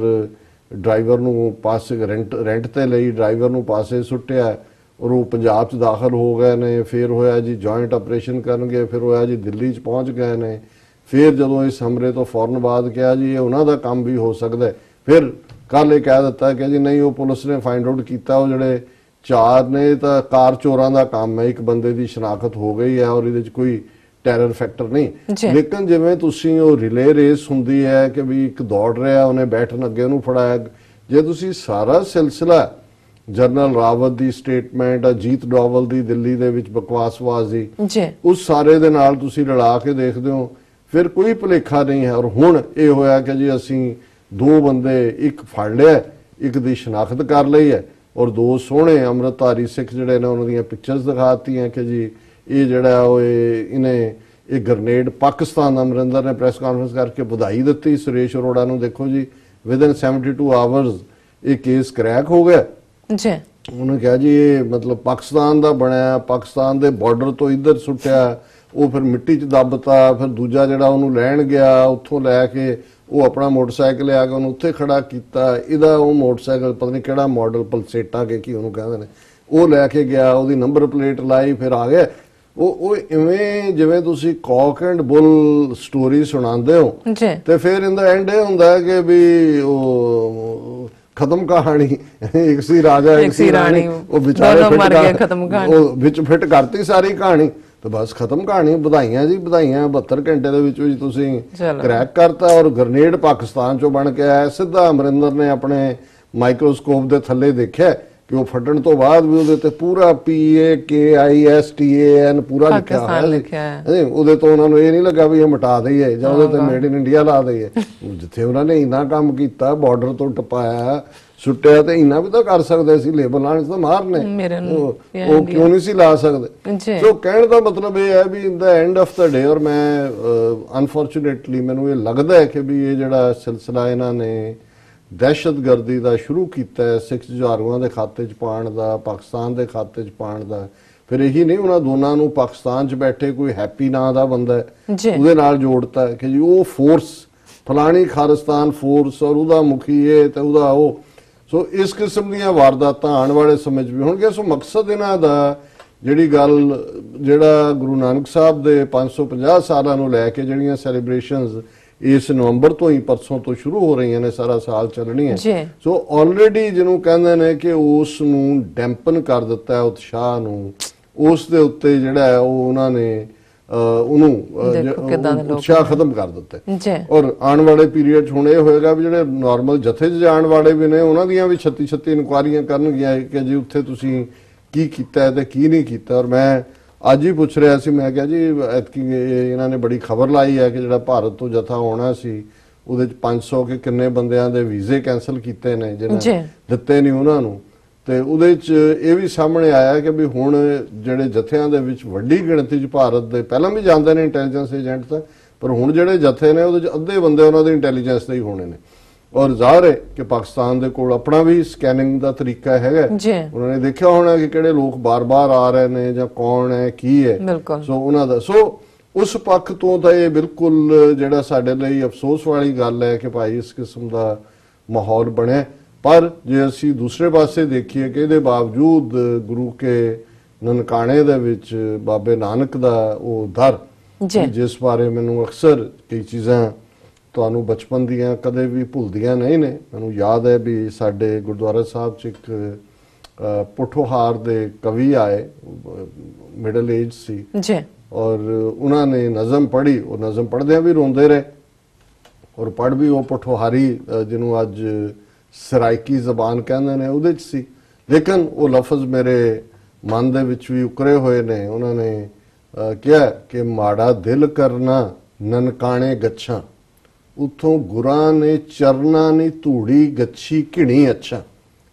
ਡਰਾਈਵਰ ਨੂੰ ਪਾਸੇ ਰੈਂਟ ਤੇ ਲਈ, ਡਰਾਈਵਰ ਨੂੰ ਪਾਸੇ ਸੁੱਟਿਆ ਔਰ ਉਹ ਪੰਜਾਬ 'ਚ ਦਾਖਲ ਹੋ ਗਏ ਨੇ। ਫਿਰ ਹੋਇਆ ਜੀ ਜੁਆਇੰਟ ਆਪਰੇਸ਼ਨ ਕਰਨਗੇ, ਫਿਰ ਹੋਇਆ ਜੀ ਦਿੱਲੀ 'ਚ ਪਹੁੰਚ ਗਏ ਨੇ। ਫਿਰ ਜਦੋਂ ਇਸ ਹਮਲੇ ਤੋਂ ਫੌਰਨ ਬਾਅਦ ਕਿਹਾ ਜੀ ਇਹ ਉਹਨਾਂ ਦਾ ਕੰਮ ਵੀ ਹੋ ਸਕਦਾ, ਫਿਰ ਕੱਲ ਇਹ ਕਹਿ ਦਿੱਤਾ ਕਿ ਜੀ ਨਹੀਂ ਉਹ ਪੁਲਿਸ ਨੇ ਫਾਈਂਡ ਆਊਟ ਕੀਤਾ ਉਹ ਜਿਹੜੇ 4 ਨੇ ਤਾਂ ਕਾਰ ਚੋਰਾਂ ਦਾ ਕੰਮ ਹੈ, ਇੱਕ ਬੰਦੇ ਦੀ ਸ਼ਨਾਖਤ ਹੋ ਗਈ ਹੈ ਔਰ ਇਹਦੇ 'ਚ ਕੋਈ ਟੈਰਰ ਫੈਕਟਰ ਨਹੀਂ। ਲੇਕਿਨ ਜਿਵੇਂ ਤੁਸੀਂ ਉਹ ਰਿਲੇ ਰੇਸ ਹੁੰਦੀ ਹੈ ਕਿ ਵੀ ਇੱਕ ਦੌੜ ਰਿਹਾ ਉਹਨੇ ਬੈਠਣ ਅੱਗੇ ਉਹਨੂੰ ਫੜਾਇਆ, ਜੇ ਤੁਸੀਂ ਸਾਰਾ ਸਿਲਸਿਲਾ ਜਨਰਲ ਰਾਵਤ ਦੀ ਸਟੇਟਮੈਂਟ, ਅਜੀਤ ਡੋਵਲ ਦੀ ਦਿੱਲੀ ਦੇ ਵਿੱਚ ਬਕਵਾਸਬਾਜ਼ੀ, ਉਸ ਸਾਰੇ ਦੇ ਨਾਲ ਤੁਸੀਂ ਰਲਾ ਕੇ ਦੇਖਦੇ ਹੋ ਫਿਰ ਕੋਈ ਭੁਲੇਖਾ ਨਹੀਂ ਹੈ। ਔਰ ਹੁਣ ਇਹ ਹੋਇਆ ਕਿ ਜੀ ਅਸੀਂ 2 ਬੰਦੇ, ਇੱਕ ਫੜ ਲਿਆ, ਇੱਕ ਦੀ ਸ਼ਨਾਖਤ ਕਰ ਲਈ ਹੈ ਔਰ 2 ਸੋਹਣੇ ਅੰਮ੍ਰਿਤਧਾਰੀ ਸਿੱਖ ਜਿਹੜੇ ਨੇ ਉਹਨਾਂ ਦੀਆਂ ਪਿਕਚਰਸ ਦਿਖਾਤੀਆਂ ਕਿ ਜੀ ਇਹ ਜਿਹੜਾ ਉਹ ਇਹ ਗ੍ਰਨੇਡ ਪਾਕਿਸਤਾਨ ਅਮਰਿੰਦਰ ਨੇ ਪ੍ਰੈਸ ਕਾਨਫਰੰਸ ਕਰਕੇ ਵਧਾਈ ਦਿੱਤੀ ਸੁਰੇਸ਼ ਅਰੋੜਾ ਨੂੰ, ਦੇਖੋ ਜੀ ਵਿਦਨ 72 ਆਵਰਸ ਇਹ ਕੇਸ ਕਰੈਕ ਹੋ ਗਿਆ। ਉਹਨੇ ਕਿਹਾ ਜੀ ਇਹ ਮਤਲਬ ਪਾਕਿਸਤਾਨ ਦਾ ਬਣਿਆ, ਪਾਕਿਸਤਾਨ ਦੇ ਬਾਰਡਰ ਤੋਂ ਇੱਧਰ ਸੁੱਟਿਆ, ਉਹ ਫਿਰ ਮਿੱਟੀ 'ਚ ਦੱਬਤਾ, ਫਿਰ ਦੂਜਾ ਜਿਹੜਾ ਉਹਨੂੰ ਲੈਣ ਗਿਆ ਉੱਥੋਂ ਲੈ ਕੇ ਉਹ ਆਪਣਾ ਮੋਟਰਸਾਈਕਲ ਲਿਆ ਕੇ ਉਹਨੂੰ ਉੱਥੇ ਖੜਾ ਕੀਤਾ, ਇਹਦਾ ਉਹ ਮੋਟਰਸਾਈਕਲ ਪਤਾ ਨਹੀਂ ਕਿਹੜਾ ਮਾਡਲ ਪਲਸੇਟਾ ਕੇ ਕੀ ਉਹਨੂੰ ਕਹਿੰਦੇ ਨੇ ਉਹ ਲੈ ਕੇ ਗਿਆ, ਉਹਦੀ ਨੰਬਰ ਪਲੇਟ ਲਾਈ, ਫਿਰ ਆ ਗਿਆ। ਉਹ ਇਵੇਂ ਜਿਵੇਂ ਤੁਸੀਂ ਕੌਕ ਐਂਡ ਬੁੱਲ ਸਟੋਰੀ ਸੁਣਾਉਂਦੇ ਹੋ ਜੀ, ਤੇ ਫਿਰ ਇਨ ਦਾ ਐਂਡ ਇਹ ਹੁੰਦਾ ਹੈ ਕਿ ਵੀ ਉਹ ਖਤਮ ਕਹਾਣੀ ਇੱਕ ਸੀ ਰਾਜਾ ਇੱਕ ਸੀ ਰਾਣੀ, ਉਹ ਵਿਚਾਰੇ ਮਰ ਗਏ, ਖਤਮ ਕਹਾਣੀ ਉਹ ਵਿੱਚ ਫਿੱਟ ਕਰਤੀ ਸਾਰੀ ਕਹਾਣੀ ਤੇ ਬਸ ਖਤਮ ਕਹਾਣੀ। ਵਧਾਈਆਂ ਜੀ ਵਧਾਈਆਂ, 72 ਘੰਟੇ ਦੇ ਵਿੱਚ ਤੁਸੀਂ ਕਰੈਕ ਕਰਤਾ ਔਰ ਗ੍ਰਨੇਡ ਪਾਕਿਸਤਾਨ ਚੋਂ ਬਣ ਕੇ ਆਇਆ ਸਿੱਧਾ। ਅਮਰਿੰਦਰ ਨੇ ਆਪਣੇ ਮਾਈਕਰੋਸਕੋਪ ਦੇ ਥੱਲੇ ਦੇਖਿਆ ਕਿ ਉਹ ਫਟਣ ਤੋਂ ਬਾਅਦ ਵੀ ਉਹਦੇ ਤੇ ਪੂਰਾ PAKISTAN ਪੂਰਾ ਲਿਖਿਆ ਹੋਇਆ ਸੀ। ਉਹਦੇ ਤੋਂ ਉਹਨਾਂ ਨੂੰ ਇਹ ਨਹੀਂ ਲੱਗਾ ਵੀ ਇਹ ਮਿਟਾ ਦਈਏ ਜਾਂ ਉਹਦੇ ਤੇ ਮੇਡ ਇਨ ਇੰਡੀਆ ਲਾ ਦਈਏ। ਜਿੱਥੇ ਉਹਨਾਂ ਨੇ ਇੰਨਾ ਕੰਮ ਕੀਤਾ, ਬਾਰਡਰ ਤੋਂ ਟਪਾਇਆ, ਸੁੱਟਿਆ, ਤੇ ਇੰਨਾ ਵੀ ਤਾਂ ਕਰ ਸਕਦੇ ਸੀ। ਲੇਬਲ ਲਾਣੇ ਤਾਂ ਮਾਰਨੇ, ਉਹ ਕਿਉਂ ਨਹੀਂ ਸੀ ਲਾ ਸਕਦੇ? ਸੋ ਕਹਿਣ ਦਾ ਮਤਲਬ ਇਹ ਹੈ ਵੀ ਇਨ ਦਾ ਐਂਡ ਆਫ ਦਾ ਡੇ, ਔਰ ਮੈਂ ਅਨਫੋਰਚੂਨੇਟਲੀ ਮੈਨੂੰ ਇਹ ਲੱਗਦਾ ਹੈ ਕਿ ਵੀ ਇਹ ਜਿਹੜਾ ਸਿਲਸਿਲਾ ਇਹਨਾਂ ਨੇ ਦਹਿਸ਼ਤਗਰਦੀ ਦਾ ਸ਼ੁਰੂ ਕੀਤਾ ਹੈ, ਸਿੱਖ ਜੁਝਾਰੂਆਂ ਦੇ ਖਾਤੇ 'ਚ ਪਾਉਣ ਦਾ, ਪਾਕਿਸਤਾਨ ਦੇ ਖਾਤੇ 'ਚ ਪਾਉਣ ਦਾ, ਫਿਰ ਇਹੀ ਨਹੀਂ ਉਹਨਾਂ ਦੋਨਾਂ ਨੂੰ ਪਾਕਿਸਤਾਨ 'ਚ ਬੈਠੇ ਕੋਈ ਹੈਪੀ ਨਾਂ ਦਾ ਬੰਦਾ ਹੈ ਉਹਦੇ ਨਾਲ ਜੋੜਤਾ ਕਿ ਜੀ ਉਹ ਫੋਰਸ ਫਲਾਣੀ ਖਾਲਿਸਤਾਨ ਫੋਰਸ ਔਰ ਉਹਦਾ ਮੁਖੀ ਇਹ ਤੇ ਉਹਦਾ ਉਹ। ਸੋ ਇਸ ਕਿਸਮ ਦੀਆਂ ਵਾਰਦਾਤਾਂ ਆਉਣ ਵਾਲੇ ਸਮੇਂ 'ਚ ਵੀ ਹੋਣਗੀਆਂ। ਸੋ ਮਕਸਦ ਇਹਨਾਂ ਦਾ ਜਿਹੜੀ ਗੱਲ, ਜਿਹੜਾ ਗੁਰੂ ਨਾਨਕ ਸਾਹਿਬ ਦੇ 550 ਸਾਲਾਂ ਨੂੰ ਲੈ ਕੇ ਜਿਹੜੀਆਂ ਸੈਲੀਬ੍ਰੇਸ਼ਨਸ ਇਸ ਨਵੰਬਰ ਤੋਂ ਹੀ, ਪਰਸੋਂ ਤੋਂ ਸ਼ੁਰੂ ਹੋ ਰਹੀਆਂ ਨੇ, ਸਾਰਾ ਸਾਲ ਚੱਲਣੀਆਂ। ਸੋ ਆਲਰੇਡੀ ਜਿਹਨੂੰ ਕਹਿੰਦੇ ਨੇ ਕਿ ਉਸ ਨੂੰ ਡੈਂਪਨ ਕਰ ਦਿੱਤਾ ਹੈ, ਉਤਸ਼ਾਹ ਨੂੰ, ਉਸ ਦੇ ਉੱਤੇ ਜਿਹੜਾ ਹੈ ਉਹ ਉਹਨਾਂ ਨੇ ਉਹਨੂੰ ਉਤਸ਼ਾਹ ਖਤਮ ਕਰ ਦਿੱਤਾ। ਔਰ ਆਉਣ ਵਾਲੇ ਪੀਰੀਅਡ 'ਚ ਹੁਣ ਇਹ ਹੋਏਗਾ ਵੀ ਜਿਹੜੇ ਨਾਰਮਲ ਜਥੇ 'ਚ ਜਾਣ ਵਾਲੇ ਵੀ ਨੇ ਉਹਨਾਂ ਦੀਆਂ ਵੀ 36 ਇਨਕੁਆਰੀਆਂ ਕਰਨਗੀਆਂ ਕਿ ਜੀ ਉੱਥੇ ਤੁਸੀਂ ਕੀ ਕੀਤਾ ਤੇ ਕੀ ਨਹੀਂ ਕੀਤਾ। ਔਰ ਮੈਂ ਅੱਜ ਹੀ ਪੁੱਛ ਰਿਹਾ ਸੀ, ਮੈਂ ਕਿਹਾ ਜੀ ਐਤਕੀ ਇਹਨਾਂ ਨੇ ਬੜੀ ਖਬਰ ਲਾਈ ਹੈ ਕਿ ਜਿਹੜਾ ਭਾਰਤ ਤੋਂ ਜਥਾ ਆਉਣਾ ਸੀ ਉਹਦੇ 'ਚ 500 ਕੇ ਕਿੰਨੇ ਬੰਦਿਆਂ ਦੇ ਵੀਜ਼ੇ ਕੈਂਸਲ ਕੀਤੇ ਨੇ, ਜਿਹਨਾਂ ਦਿੱਤੇ ਨਹੀਂ ਉਹਨਾਂ ਨੂੰ। ਤੇ ਉਹਦੇ 'ਚ ਇਹ ਵੀ ਸਾਹਮਣੇ ਆਇਆ ਕਿ ਵੀ ਹੁਣ ਜਿਹੜੇ ਜਥਿਆਂ ਦੇ ਵਿੱਚ ਵੱਡੀ ਗਿਣਤੀ 'ਚ ਭਾਰਤ ਦੇ ਪਹਿਲਾਂ ਵੀ ਜਾਂਦੇ ਨੇ ਇੰਟੈਲੀਜੈਂਸ ਏਜੰਟ ਤਾਂ, ਪਰ ਹੁਣ ਜਿਹੜੇ ਜਥੇ ਨੇ ਉਹਦੇ 'ਚ ਅੱਧੇ ਬੰਦੇ ਉਹਨਾਂ ਦੇ ਇੰਟੈਲੀਜੈਂਸ ਦੇ ਹੀ ਹੋਣੇ ਨੇ। ਔਰ ਜ਼ਾਹਰ ਹੈ ਕਿ ਪਾਕਿਸਤਾਨ ਦੇ ਕੋਲ ਆਪਣਾ ਵੀ ਸਕੈਨਿੰਗ ਦਾ ਤਰੀਕਾ ਹੈਗਾ। ਉਹਨਾਂ ਨੇ ਦੇਖਿਆ ਹੋਣਾ ਕਿ ਕਿਹੜੇ ਲੋਕ ਬਾਰ-ਬਾਰ ਆ ਰਹੇ ਨੇ ਜਾਂ ਕੌਣ ਹੈ, ਕੀ ਹੈ। ਸੋ ਉਹਨਾਂ ਦਾ, ਸੋ ਉਸ ਪੱਖ ਤੋਂ ਤਾਂ ਇਹ ਬਿਲਕੁਲ ਜਿਹੜਾ ਸਾਡੇ ਲਈ ਅਫਸੋਸ ਵਾਲੀ ਗੱਲ ਹੈ ਕਿ ਭਾਈ ਇਸ ਕਿਸਮ ਦਾ ਮਾਹੌਲ ਬਣਿਆ। ਪਰ ਜੇ ਅਸੀਂ ਦੂਸਰੇ ਪਾਸੇ ਦੇਖੀਏ ਕਿ ਇਹਦੇ ਬਾਵਜੂਦ ਗੁਰੂ ਕੇ ਨਨਕਾਣੇ ਦੇ ਵਿੱਚ ਬਾਬੇ ਨਾਨਕ ਦਾ ਉਹ ਦਰ, ਜਿਸ ਬਾਰੇ ਮੈਨੂੰ ਅਕਸਰ ਕਈ ਚੀਜ਼ਾਂ ਤੁਹਾਨੂੰ ਬਚਪਨ ਦੀਆਂ ਕਦੇ ਵੀ ਭੁੱਲਦੀਆਂ ਨਹੀਂ ਨੇ। ਮੈਨੂੰ ਯਾਦ ਹੈ ਵੀ ਸਾਡੇ ਗੁਰਦੁਆਰਾ ਸਾਹਿਬ 'ਚ ਇੱਕ ਪੋਠੋਹਾਰ ਦੇ ਕਵੀ ਆਏ, ਮਿਡਲ ਏਜ ਸੀ, ਔਰ ਉਹਨਾਂ ਨੇ ਨਜ਼ਮ ਪੜ੍ਹੀ। ਉਹ ਨਜ਼ਮ ਪੜ੍ਹਦਿਆਂ ਵੀ ਰੋਂਦੇ ਰਹੇ ਔਰ ਪੜ੍ਹ ਵੀ ਉਹ ਪੋਠੋਹਾਰੀ ਜਿਹਨੂੰ ਅੱਜ ਸਰਾਇਕੀ ਜ਼ਬਾਨ ਕਹਿੰਦੇ ਨੇ ਉਹਦੇ 'ਚ ਸੀ। ਲੇਕਿਨ ਉਹ ਲਫ਼ਜ਼ ਮੇਰੇ ਮਨ ਦੇ ਵਿੱਚ ਵੀ ਉਕਰੇ ਹੋਏ ਨੇ। ਉਹਨਾਂ ਨੇ ਕਿਹਾ ਕਿ ਮਾੜਾ ਦਿਲ ਕਰਨਾ ਨਨਕਾਣੇ ਗੱਛਾਂ, ਉਥੋਂ ਗੁਰਾਂ ਨੇ ਚਰਨਾ ਨੀ ਧੂੜੀ ਗੱਛੀ ਘਿਣੀ ਅੱਛਾ।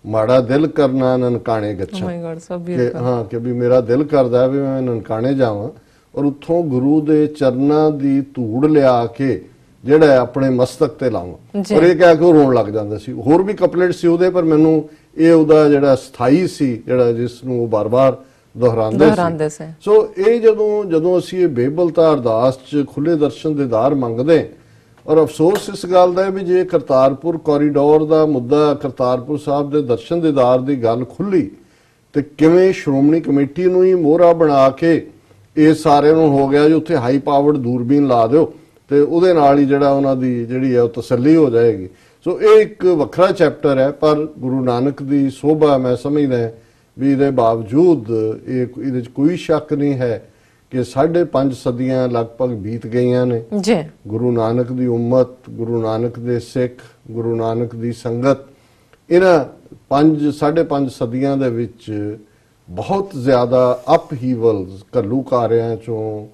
ਮਾੜਾ ਦਿਲ ਕਰਨਾ ਨਨਕਾਣੇ ਗੱਛਾਂ, ਹਾਂ ਕਿ ਵੀ ਮੇਰਾ ਦਿਲ ਕਰਦਾ ਵੀ ਮੈਂ ਨਨਕਾਣੇ ਜਾਵਾਂ ਔਰ ਉਥੋਂ ਗੁਰੂ ਦੇ ਚਰਨਾਂ ਦੀ ਧੂੜ ਲਿਆ ਕੇ ਜਿਹੜਾ ਆਪਣੇ ਮਸਤਕ ਤੇ ਲਾਵਾਂ। ਔਰ ਇਹ ਕਹਿ ਕੇ ਉਹ ਰੋਣ ਲੱਗ ਜਾਂਦਾ ਸੀ। ਹੋਰ ਵੀ ਕਪਲੇਟ ਸੀ ਉਹਦੇ, ਪਰ ਮੈਨੂੰ ਇਹ ਉਹਦਾ ਜਿਹੜਾ ਸਥਾਈ ਸੀ, ਜਿਹੜਾ ਜਿਸ ਨੂੰ ਉਹ ਬਾਰ-ਬਾਰ ਦੁਹਰਾਉਂਦੇ ਸੀ। ਸੋ ਇਹ ਜਦੋਂ ਅਸੀਂ ਇਹ ਬੇਬਲਤਾ ਅਰਦਾਸ 'ਚ ਖੁੱਲੇ ਦਰਸ਼ਨ ਦੀਦਾਰ ਮੰਗਦੇ, ਔਰ ਅਫਸੋਸ ਇਸ ਗੱਲ ਦਾ ਹੈ ਵੀ ਜੇ ਕਰਤਾਰਪੁਰ ਕੋਰੀਡੋਰ ਦਾ ਮੁੱਦਾ, ਕਰਤਾਰਪੁਰ ਸਾਹਿਬ ਦੇ ਦਰਸ਼ਨ ਦੀਦਾਰ ਦੀ ਗੱਲ ਖੁੱਲੀ ਤੇ ਕਿਵੇਂ ਸ਼੍ਰੋਮਣੀ ਕਮੇਟੀ ਨੂੰ ਹੀ ਮੋਹਰਾ ਬਣਾ ਕੇ ਇਹ ਸਾਰਿਆਂ ਨੂੰ ਹੋ ਗਿਆ ਜੀ ਉੱਥੇ ਹਾਈ ਪਾਵਰਡ ਦੂਰਬੀਨ ਲਾ ਦਿਓ ਤੇ ਉਹਦੇ ਨਾਲ ਹੀ ਜਿਹੜਾ ਉਹਨਾਂ ਦੀ ਜਿਹੜੀ ਹੈ ਉਹ ਤਸੱਲੀ ਹੋ ਜਾਏਗੀ। ਸੋ ਇਹ ਇੱਕ ਵੱਖਰਾ ਚੈਪਟਰ ਹੈ, ਪਰ ਗੁਰੂ ਨਾਨਕ ਦੀ ਸੋਭਾ ਮੈਂ ਸਮਝਦਾ ਵੀ ਇਹਦੇ ਬਾਵਜੂਦ ਇਹਦੇ 'ਚ ਕੋਈ ਸ਼ੱਕ ਨਹੀਂ ਹੈ ਕਿ 5.5 ਸਦੀਆਂ ਲਗਭਗ ਬੀਤ ਗਈਆਂ ਨੇ। ਗੁਰੂ ਨਾਨਕ ਦੀ ਉਮਤ, ਗੁਰੂ ਨਾਨਕ ਦੇ ਸਿੱਖ, ਗੁਰੂ ਨਾਨਕ ਦੀ ਸੰਗਤ, ਇਹਨਾਂ 5.5 ਸਦੀਆਂ ਦੇ ਵਿੱਚ ਬਹੁਤ ਜ਼ਿਆਦਾ ਅਪਹੀਵਲਸ, ਘੱਲੂਘਾਰਿਆਂ ਚੋਂ,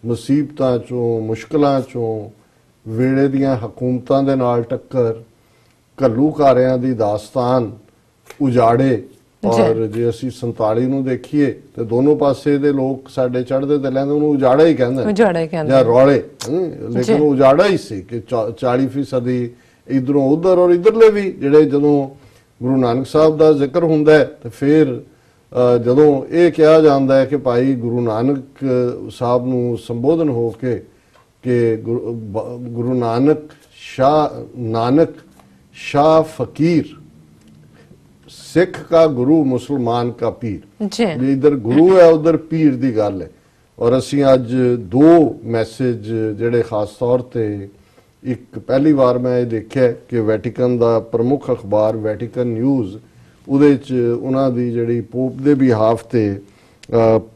ਮੁਸੀਬਤਾਂ ਚੋਂ, ਮੁਸ਼ਕਲਾਂ ਚੋਂ, ਵੇਲੇ ਦੀਆਂ ਹਕੂਮਤਾਂ ਦੇ ਨਾਲ ਟੱਕਰ, ਘੱਲੂਘਾਰਿਆਂ ਦੀ ਦਾਸਤਾਨ, ਉਜਾੜੇ। ਔਰ ਜੇ ਅਸੀਂ 47 ਨੂੰ ਦੇਖੀਏ ਤੇ ਦੋਨੋਂ ਪਾਸੇ ਦੇ ਲੋਕ ਸਾਡੇ ਚੜ੍ਹਦੇ ਤੇ ਲੈਂਦੇ ਉਹਨੂੰ ਉਜਾੜਾ ਹੀ ਕਹਿੰਦੇ ਜਾਂ ਰੌਲੇ, ਲੇਕਿਨ ਉਹ ਉਜਾੜਾ ਹੀ ਸੀ ਕਿ 40% ਇਧਰੋਂ ਉਧਰ। ਔਰ ਇਧਰਲੇ ਵੀ ਜਿਹੜੇ ਜਦੋਂ ਗੁਰੂ ਨਾਨਕ ਸਾਹਿਬ ਦਾ ਜ਼ਿਕਰ ਹੁੰਦਾ ਤੇ ਫਿਰ ਜਦੋਂ ਇਹ ਕਿਹਾ ਜਾਂਦਾ ਹੈ ਕਿ ਭਾਈ ਗੁਰੂ ਨਾਨਕ ਸਾਹਿਬ ਨੂੰ ਸੰਬੋਧਨ ਹੋ ਕੇ ਕਿ ਗੁਰੂ ਨਾਨਕ शाह फकीर, सिख का गुरु मुसलमान का पीर। इधर गुरु है उधर पीर दी गल है। ਔਰ ਅਸੀਂ ਅੱਜ ਦੋ ਮੈਸੇਜ ਜਿਹੜੇ ਖਾਸ ਤੌਰ ਤੇ, ਇੱਕ ਪਹਿਲੀ ਵਾਰ ਮੈਂ ਇਹ ਦੇਖਿਆ ਕਿ ਵੈਟੀਕਨ ਦਾ ਪ੍ਰਮੁੱਖ ਅਖਬਾਰ ਵੈਟੀਕਨ ਨਿਊਜ਼, ਉਹਦੇ 'ਚ ਉਹਨਾਂ ਦੀ ਜਿਹੜੀ ਪੋਪ ਦੇ ਬਿਹਾਫ ਤੇ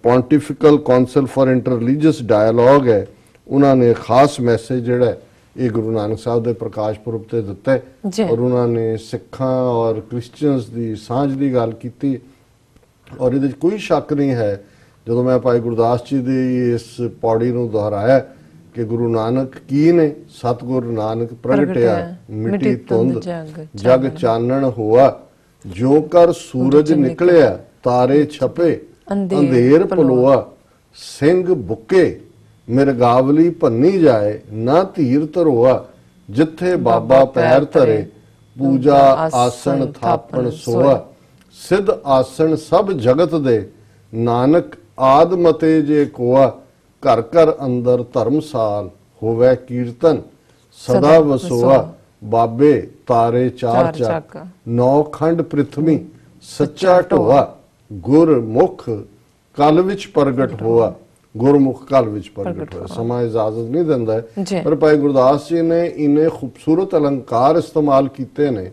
ਪੌਂਟੀਫਿਕਲ ਕਾਉਂਸਲ ਫਾਰ ਇੰਟਰਰੀਲੀਜੀਅਸ ਡਾਇਲੋਗ ਹੈ, ਉਹਨਾਂ ਨੇ ਖਾਸ ਮੈਸੇਜ ਜਿਹੜਾ ਇਹ ਗੁਰੂ ਨਾਨਕ ਸਾਹਿਬ ਦੇ ਪ੍ਰਕਾਸ਼ ਪੁਰਬ ਤੇ ਦਿੱਤਾ ਹੈ ਔਰ ਉਹਨਾਂ ਨੇ ਸਿੱਖਾਂ ਔਰ ਕ੍ਰਿਸਚੀਅਨਸ ਦੀ ਸਾਂਝ ਦੀ ਗੱਲ ਕੀਤੀ। ਔਰ ਇਹਦੇ 'ਚ ਕੋਈ ਸ਼ੱਕ ਨਹੀਂ ਹੈ, ਜਦੋਂ ਮੈਂ ਭਾਈ ਗੁਰਦਾਸ ਜੀ ਦੀ ਇਸ ਪੌੜੀ ਨੂੰ ਦੁਹਰਾਇਆ ਕਿ ਗੁਰੂ ਨਾਨਕ ਕੀ ਨੇ, ਸਤਿਗੁਰ ਨਾਨਕ ਪ੍ਰਗਟਿਆ ਮਿੱਟੀ ਧੁੰਦ ਜਗ ਚਾਨਣ ਹੋਆ, ਜੋ ਕਰ ਸੂਰਜ ਨਿਕਲਿਆ ਤਾਰੇ ਛਪੇ ਅੰਧੇਰ ਪਲੋਆ, ਸਿੰਘ ਬੁੱਕੇ ਮਿਰਗਾਵਲੀ ਭੰਨੀ ਜਾਏ ਨਾ ਧੀਰ ਧਰੋਆ, ਜਿੱਥੇ ਬਾਬਾ ਪੈਰ ਧਰੇ ਪੂਜਾ ਆਸਣ ਥਾਪਣ ਸੋਆ, ਸਿੱਧ ਆਸਣ ਸਭ ਜਗਤ ਦੇ ਨਾਨਕ ਆਦ ਮਤੇ ਜੇ ਕੋਆ, ਘਰ ਘਰ ਅੰਦਰ ਧਰਮਸਾਲ ਹੋਵੇ ਕੀਰਤਨ ਸਦਾ ਵਸੋਆ, ਬਾਬੇ ਤਾਰੇ ਚਾਰ ਚੱਕ ਨੌ ਖੰਡ ਪ੍ਰਿਥਵੀ ਸੱਚਾ ਢੋਆ, ਗੁਰਮੁਖ ਕਲ ਵਿੱਚ ਪ੍ਰਗਟ ਹੋਆ, ਗੁਰਮੁਖ ਕਲ ਵਿੱਚ ਪ੍ਰਗਟ ਹੋਇਆ। ਸਮਾਂ ਇਜਾਜ਼ਤ ਨਹੀਂ ਦਿੰਦਾ ਹੈ, ਪਰ ਭਾਈ ਗੁਰਦਾਸ ਜੀ ਨੇ ਇੰਨੇ ਖੂਬਸੂਰਤ ਅਲੰਕਾਰ ਇਸਤੇਮਾਲ ਕੀਤੇ ਨੇ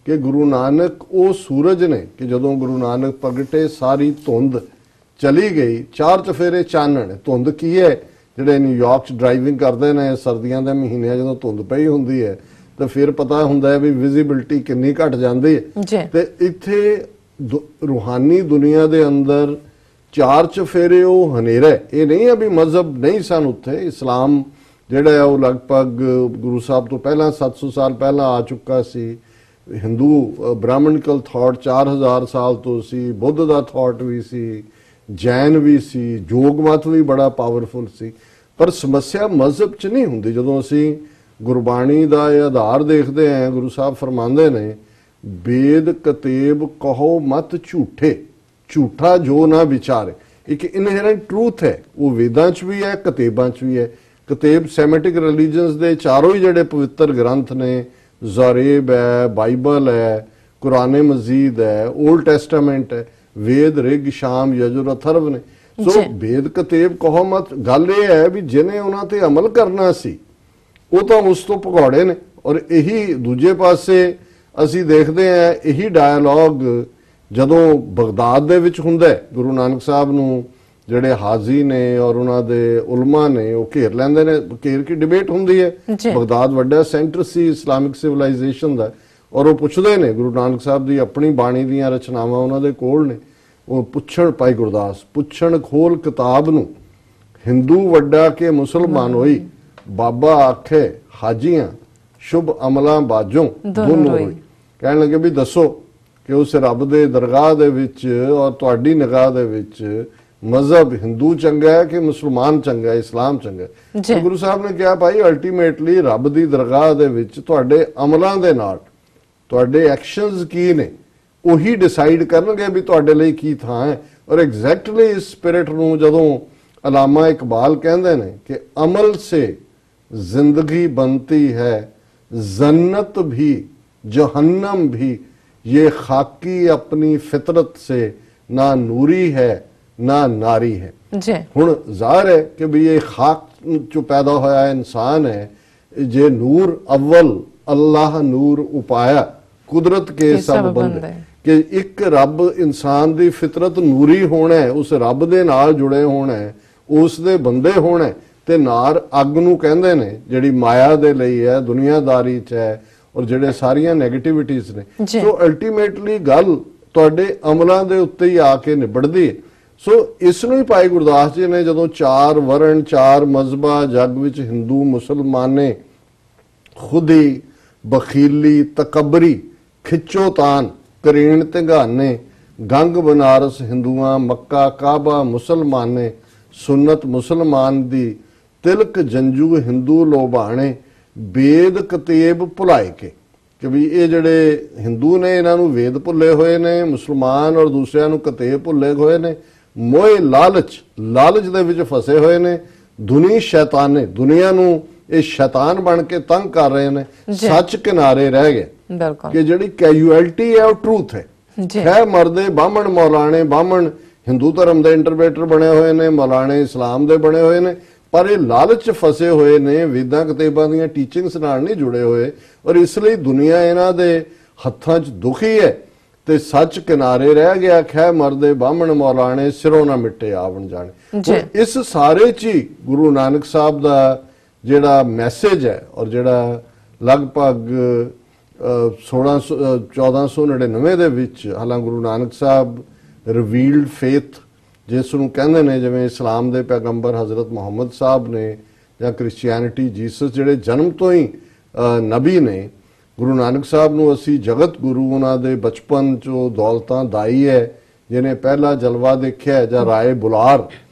ਕਿ ਗੁਰੂ ਨਾਨਕ ਉਹ ਸੂਰਜ ਨੇ ਕਿ ਜਦੋਂ ਗੁਰੂ ਨਾਨਕ ਪ੍ਰਗਟੇ ਸਾਰੀ ਧੁੰਦ ਚਲੀ ਗਈ, ਚਾਰ ਚਫੇਰੇ ਚਾਨਣ। ਧੁੰਦ ਕੀ ਹੈ? ਜਿਹੜੇ ਨਿਊਯਾਰਕ 'ਚ ਡਰਾਈਵਿੰਗ ਕਰਦੇ ਨੇ ਸਰਦੀਆਂ ਦੇ ਮਹੀਨਿਆਂ ਜਦੋਂ ਧੁੰਦ ਪਈ ਹੁੰਦੀ ਹੈ ਤਾਂ ਫਿਰ ਪਤਾ ਹੁੰਦਾ ਹੈ ਵੀ ਵਿਜ਼ਿਬਿਲਿਟੀ ਕਿੰਨੀ ਘਟ ਜਾਂਦੀ ਹੈ। ਤੇ ਇੱਥੇ ਰੂਹਾਨੀ ਦੁਨੀਆ ਦੇ ਅੰਦਰ ਚਾਰ ਚਫੇਰੇ ਉਹ ਹਨੇਰਾ। ਇਹ ਨਹੀਂ ਹੈ ਵੀ ਮਜ਼ਹਬ ਨਹੀਂ ਸਨ ਉੱਥੇ, ਇਸਲਾਮ ਜਿਹੜਾ ਹੈ ਉਹ ਲਗਭਗ ਗੁਰੂ ਸਾਹਿਬ ਤੋਂ ਪਹਿਲਾਂ 700 ਸਾਲ ਪਹਿਲਾਂ ਆ ਚੁੱਕਾ ਸੀ। ਹਿੰਦੂ ਬ੍ਰਾਹਮਣਿਕਲ ਥਾਟ 4000 ਸਾਲ ਤੋਂ ਸੀ, ਬੁੱਧ ਦਾ ਥਾਟ ਵੀ ਸੀ, ਜੈਨ ਵੀ ਸੀ, ਜੋਗ ਮਤ ਵੀ ਬੜਾ ਪਾਵਰਫੁਲ ਸੀ। ਪਰ ਸਮੱਸਿਆ ਮਜ਼ਹਬ 'ਚ ਨਹੀਂ ਹੁੰਦੀ। ਜਦੋਂ ਅਸੀਂ ਗੁਰਬਾਣੀ ਦਾ ਇਹ ਆਧਾਰ ਦੇਖਦੇ ਹਾਂ, ਗੁਰੂ ਸਾਹਿਬ ਫਰਮਾਉਂਦੇ ਨੇ ਵੇਦ ਕਤੇਬ ਕਹੋ ਮਤ ਝੂਠੇ, ਝੂਠਾ ਜੋ ਨਾ ਵਿਚਾਰੇ। ਇੱਕ ਇਨਹੈਰੈਂਟ ਟਰੂਥ ਹੈ, ਉਹ ਵੇਦਾਂ 'ਚ ਵੀ ਹੈ, ਕਤੇਬਾਂ 'ਚ ਵੀ ਹੈ। ਕਤੇਬ ਸੈਮੈਟਿਕ ਰਿਲੀਜਨਸ ਦੇ ਚਾਰੋਂ ਹੀ ਜਿਹੜੇ ਪਵਿੱਤਰ ਗ੍ਰੰਥ ਨੇ, ਜ਼ਰੇਬ ਹੈ, ਬਾਈਬਲ ਹੈ, ਕੁਰਾਨ ਮਜੀਦ ਹੈ, ਓਲਡ ਟੈਸਟਾਮੈਂਟ ਹੈ, ਵੇਦ ਰਿਗ ਸ਼ਾਮ ਯਜੁਰ ਅਥਰਵ ਨੇ। ਸੋ ਵੇਦ ਕਤੇਬ ਕਹੋ ਮਤ। ਗੱਲ ਇਹ ਹੈ ਵੀ ਜਿਹਨੇ ਉਹਨਾਂ ਤੇ ਅਮਲ ਕਰਨਾ ਸੀ ਉਹ ਤਾਂ ਉਸ ਤੋਂ ਭਗੌੜੇ ਨੇ। ਔਰ ਇਹੀ ਦੂਜੇ ਪਾਸੇ ਅਸੀਂ ਦੇਖਦੇ ਹਾਂ, ਇਹੀ ਡਾਇਲੋਗ ਜਦੋਂ ਬਗਦਾਦ ਦੇ ਵਿੱਚ ਹੁੰਦਾ ਹੈ, ਗੁਰੂ ਨਾਨਕ ਸਾਹਿਬ ਨੂੰ ਜਿਹੜੇ ਹਾਜ਼ੀ ਨੇ ਔਰ ਉਹਨਾਂ ਦੇ ਉਲਮਾ ਨੇ ਉਹ ਘੇਰ ਲੈਂਦੇ ਨੇ, ਘੇਰ ਕੇ ਡਿਬੇਟ ਹੁੰਦੀ ਹੈ। ਬਗਦਾਦ ਵੱਡਾ ਸੈਂਟਰ ਸੀ ਇਸਲਾਮਿਕ ਸਿਵਲਾਈਜੇਸ਼ਨ ਦਾ, ਔਰ ਉਹ ਪੁੱਛਦੇ ਨੇ ਗੁਰੂ ਨਾਨਕ ਸਾਹਿਬ ਦੀ ਆਪਣੀ ਬਾਣੀ ਦੀਆਂ ਰਚਨਾਵਾਂ ਉਹਨਾਂ ਦੇ ਕੋਲ ਨੇ। ਉਹ ਪੁੱਛਣ, ਭਾਈ ਗੁਰਦਾਸ ਪੁੱਛਣ ਖੋਲ ਕਿਤਾਬ ਨੂੰ, ਹਿੰਦੂ ਵੱਡਾ ਕੇ ਮੁਸਲਮਾਨ ਹੋਈ, ਬਾਬਾ ਆਖੇ ਹਾਜੀਆਂ ਸ਼ੁਭ ਅਮਲਾਂ ਬਾਜੋਂ ਦੋਨੋਂ ਹੋਈ। ਕਹਿਣ ਲੱਗੇ ਵੀ ਦੱਸੋ ਕਿ ਉਸ ਰੱਬ ਦੇ ਦਰਗਾਹ ਦੇ ਵਿੱਚ ਔਰ ਤੁਹਾਡੀ ਨਿਗਾਹ ਦੇ ਵਿੱਚ ਮਜ਼ਹਬ ਹਿੰਦੂ ਚੰਗਾ ਹੈ ਕਿ ਮੁਸਲਮਾਨ ਚੰਗਾ ਹੈ, ਇਸਲਾਮ ਚੰਗਾ ਹੈ? ਗੁਰੂ ਸਾਹਿਬ ਨੇ ਕਿਹਾ ਭਾਈ ਅਲਟੀਮੇਟਲੀ ਰੱਬ ਦੀ ਦਰਗਾਹ ਦੇ ਵਿੱਚ ਤੁਹਾਡੇ ਅਮਲਾਂ ਦੇ ਨਾਲ, ਤੁਹਾਡੇ ਐਕਸ਼ਨਸ ਕੀ ਨੇ, ਉਹੀ ਡਿਸਾਈਡ ਕਰਨਗੇ ਵੀ ਤੁਹਾਡੇ ਲਈ ਕੀ ਥਾਂ ਹੈ। ਔਰ ਐਗਜ਼ੈਕਟਲੀ ਇਸ ਸਪਿਰਿਟ ਨੂੰ ਜਦੋਂ ਅਲਾਮਾ ਇਕਬਾਲ ਕਹਿੰਦੇ ਨੇ ਕਿ ਅਮਲ ਸੇ ਜ਼ਿੰਦਗੀ बनती है, जन्नत भी जहन्नम भी, ये खाकी अपनी फितरत से ना नूरी है ना नारी है। ਹੁਣ ਜ਼ਾਹਰ ਹੈ ਕਿ ਵੀ ਇਹ ਖਾਕ ਚੋਂ ਪੈਦਾ ਹੋਇਆ ਇਨਸਾਨ ਹੈ, ਜੇ ਨੂਰ ਅਵਲ ਅੱਲਾਹ ਨੂਰ ਉਪਾਇਆ ਕੁਦਰਤ ਕੇ ਸਭ ਬੰਦੇ, ਕਿ ਇੱਕ ਰੱਬ ਇਨਸਾਨ ਦੀ ਫਿਤਰਤ ਨੂਰੀ ਹੋਣਾ ਹੈ, ਉਸ ਰੱਬ ਦੇ ਨਾਲ ਜੁੜੇ ਹੋਣਾ ਹੈ, ਉਸ ਦੇ ਬੰਦੇ ਹੋਣਾ ਹੈ। ਤੇ ਨਾਰ ਅੱਗ ਨੂੰ ਕਹਿੰਦੇ ਨੇ ਜਿਹੜੀ ਮਾਇਆ ਦੇ ਲਈ ਹੈ, ਦੁਨੀਆਦਾਰੀ 'ਚ ਹੈ ਔਰ ਜਿਹੜੇ ਸਾਰੀਆਂ ਨੈਗੇਟਿਵਿਟੀਜ਼ ਨੇ। ਸੋ ਅਲਟੀਮੇਟਲੀ ਗੱਲ ਤੁਹਾਡੇ ਅਮਲਾਂ ਦੇ ਉੱਤੇ ਹੀ ਆ ਕੇ ਨਿਬੜਦੀ ਹੈ। ਸੋ ਇਸ ਨੂੰ ਹੀ ਭਾਈ ਗੁਰਦਾਸ ਜੀ ਨੇ ਜਦੋਂ ਚਾਰ ਵਰਣ, ਚਾਰ ਮਜ਼ਹਬਾਂ ਜੱਗ ਵਿੱਚ ਹਿੰਦੂ ਮੁਸਲਮਾਨੇ, ਖੁਦੀ, ਬਖੀਲੀ, ਤਕਬਰੀ, ਖਿੱਚੋਤਾਨ, ਕਰੀਣ ਤਿੰਗਾਨੇ, ਗੰਗ ਬਨਾਰਸ ਹਿੰਦੂਆਂ, ਮੱਕਾ ਕਾਬਾ ਮੁਸਲਮਾਨੇ, ਸੁਨਤ ਮੁਸਲਮਾਨ ਦੀ, ਤਿਲਕ ਜੰਜੂ ਹਿੰਦੂ ਲੋਭਾਣੇ, ਵੇਦ ਕਤੇਬ ਭੁਲਾਏ ਕੇ। ਕਿ ਵੀ ਇਹ ਜਿਹੜੇ ਹਿੰਦੂ ਨੇ ਇਹਨਾਂ ਨੂੰ ਵੇਦ ਭੁੱਲੇ ਹੋਏ ਨੇ, ਮੁਸਲਮਾਨ ਔਰ ਦੂਸਰਿਆਂ ਨੂੰ ਕਤੇਬ ਭੁੱਲੇ ਹੋਏ ਨੇ, ਮੋਏ ਲਾਲਚ ਦੇ ਵਿੱਚ ਫਸੇ ਹੋਏ ਨੇ, ਦੁਨੀ ਸ਼ੈਤਾਨੇ, ਦੁਨੀਆ ਨੂੰ ਇਹ ਸ਼ੈਤਾਨ ਬਣ ਕੇ ਤੰਗ ਕਰ ਰਹੇ ਨੇ, ਸੱਚ ਕਿਨਾਰੇ ਰਹਿ ਗਏ। ਕਿ ਜਿਹੜੀ ਕੈਜੂਅਲਟੀ ਹੈ ਉਹ ਟਰੂਥ ਹੈ। ਹੈ ਮਰਦੇ ਬਾਹਮਣ ਮੌਲਾਣੇ, ਬਾਹਮਣ ਹਿੰਦੂ ਧਰਮ ਦੇ ਇੰਟਰਪ੍ਰੀਟਰ ਬਣੇ ਹੋਏ ਨੇ, ਮੌਲਾਣੇ ਇਸਲਾਮ ਦੇ ਬਣੇ ਹੋਏ ਨੇ, ਪਰ ਇਹ ਲਾਲਚ ਫਸੇ ਹੋਏ ਨੇ, ਵੇਦਾਂ ਕਿਤਾਬਾਂ ਦੀਆਂ ਟੀਚਿੰਗਸ ਨਾਲ ਨਹੀਂ ਜੁੜੇ ਹੋਏ, ਔਰ ਇਸ ਲਈ ਦੁਨੀਆ ਇਹਨਾਂ ਦੇ ਹੱਥਾਂ 'ਚ ਦੁਖੀ ਹੈ ਤੇ ਸੱਚ ਕਿਨਾਰੇ ਰਹਿ ਗਿਆ। ਖੈ ਮਰਦੇ ਬਾਹਮਣ ਮੌਲਾਣੇ, ਸਿਰੋਂ ਨਾ ਮਿੱਟੇ ਆਵਣ ਜਾਣੇ। ਇਸ ਸਾਰੇ 'ਚ ਹੀ ਗੁਰੂ ਨਾਨਕ ਸਾਹਿਬ ਦਾ ਜਿਹੜਾ ਮੈਸੇਜ ਹੈ, ਔਰ ਜਿਹੜਾ ਲਗਭਗ 1499 ਦੇ ਵਿੱਚ, ਹਾਲਾਂਕਿ ਗੁਰੂ ਨਾਨਕ ਸਾਹਿਬ ਰਿਵੀਲਡ ਫੇਥ ਜਿਸ ਨੂੰ ਕਹਿੰਦੇ ਨੇ, ਜਿਵੇਂ ਇਸਲਾਮ ਦੇ ਪੈਗੰਬਰ ਹਜ਼ਰਤ ਮੁਹੰਮਦ ਸਾਹਿਬ ਨੇ ਜਾਂ ਕ੍ਰਿਸਚੀਅਨਿਟੀ ਜੀਸਸ ਜਿਹੜੇ ਜਨਮ ਤੋਂ ਹੀ ਨਬੀ ਨੇ, ਗੁਰੂ ਨਾਨਕ ਸਾਹਿਬ ਨੂੰ ਅਸੀਂ ਜਗਤ ਗੁਰੂ, ਉਹਨਾਂ ਦੇ ਬਚਪਨ 'ਚੋਂ ਦੌਲਤਾਂ ਦਾਈ ਹੈ ਜਿਹਨੇ ਪਹਿਲਾ ਜਲਵਾ ਦੇਖਿਆ, ਜਾਂ ਰਾਏ ਬੁਲਾਰ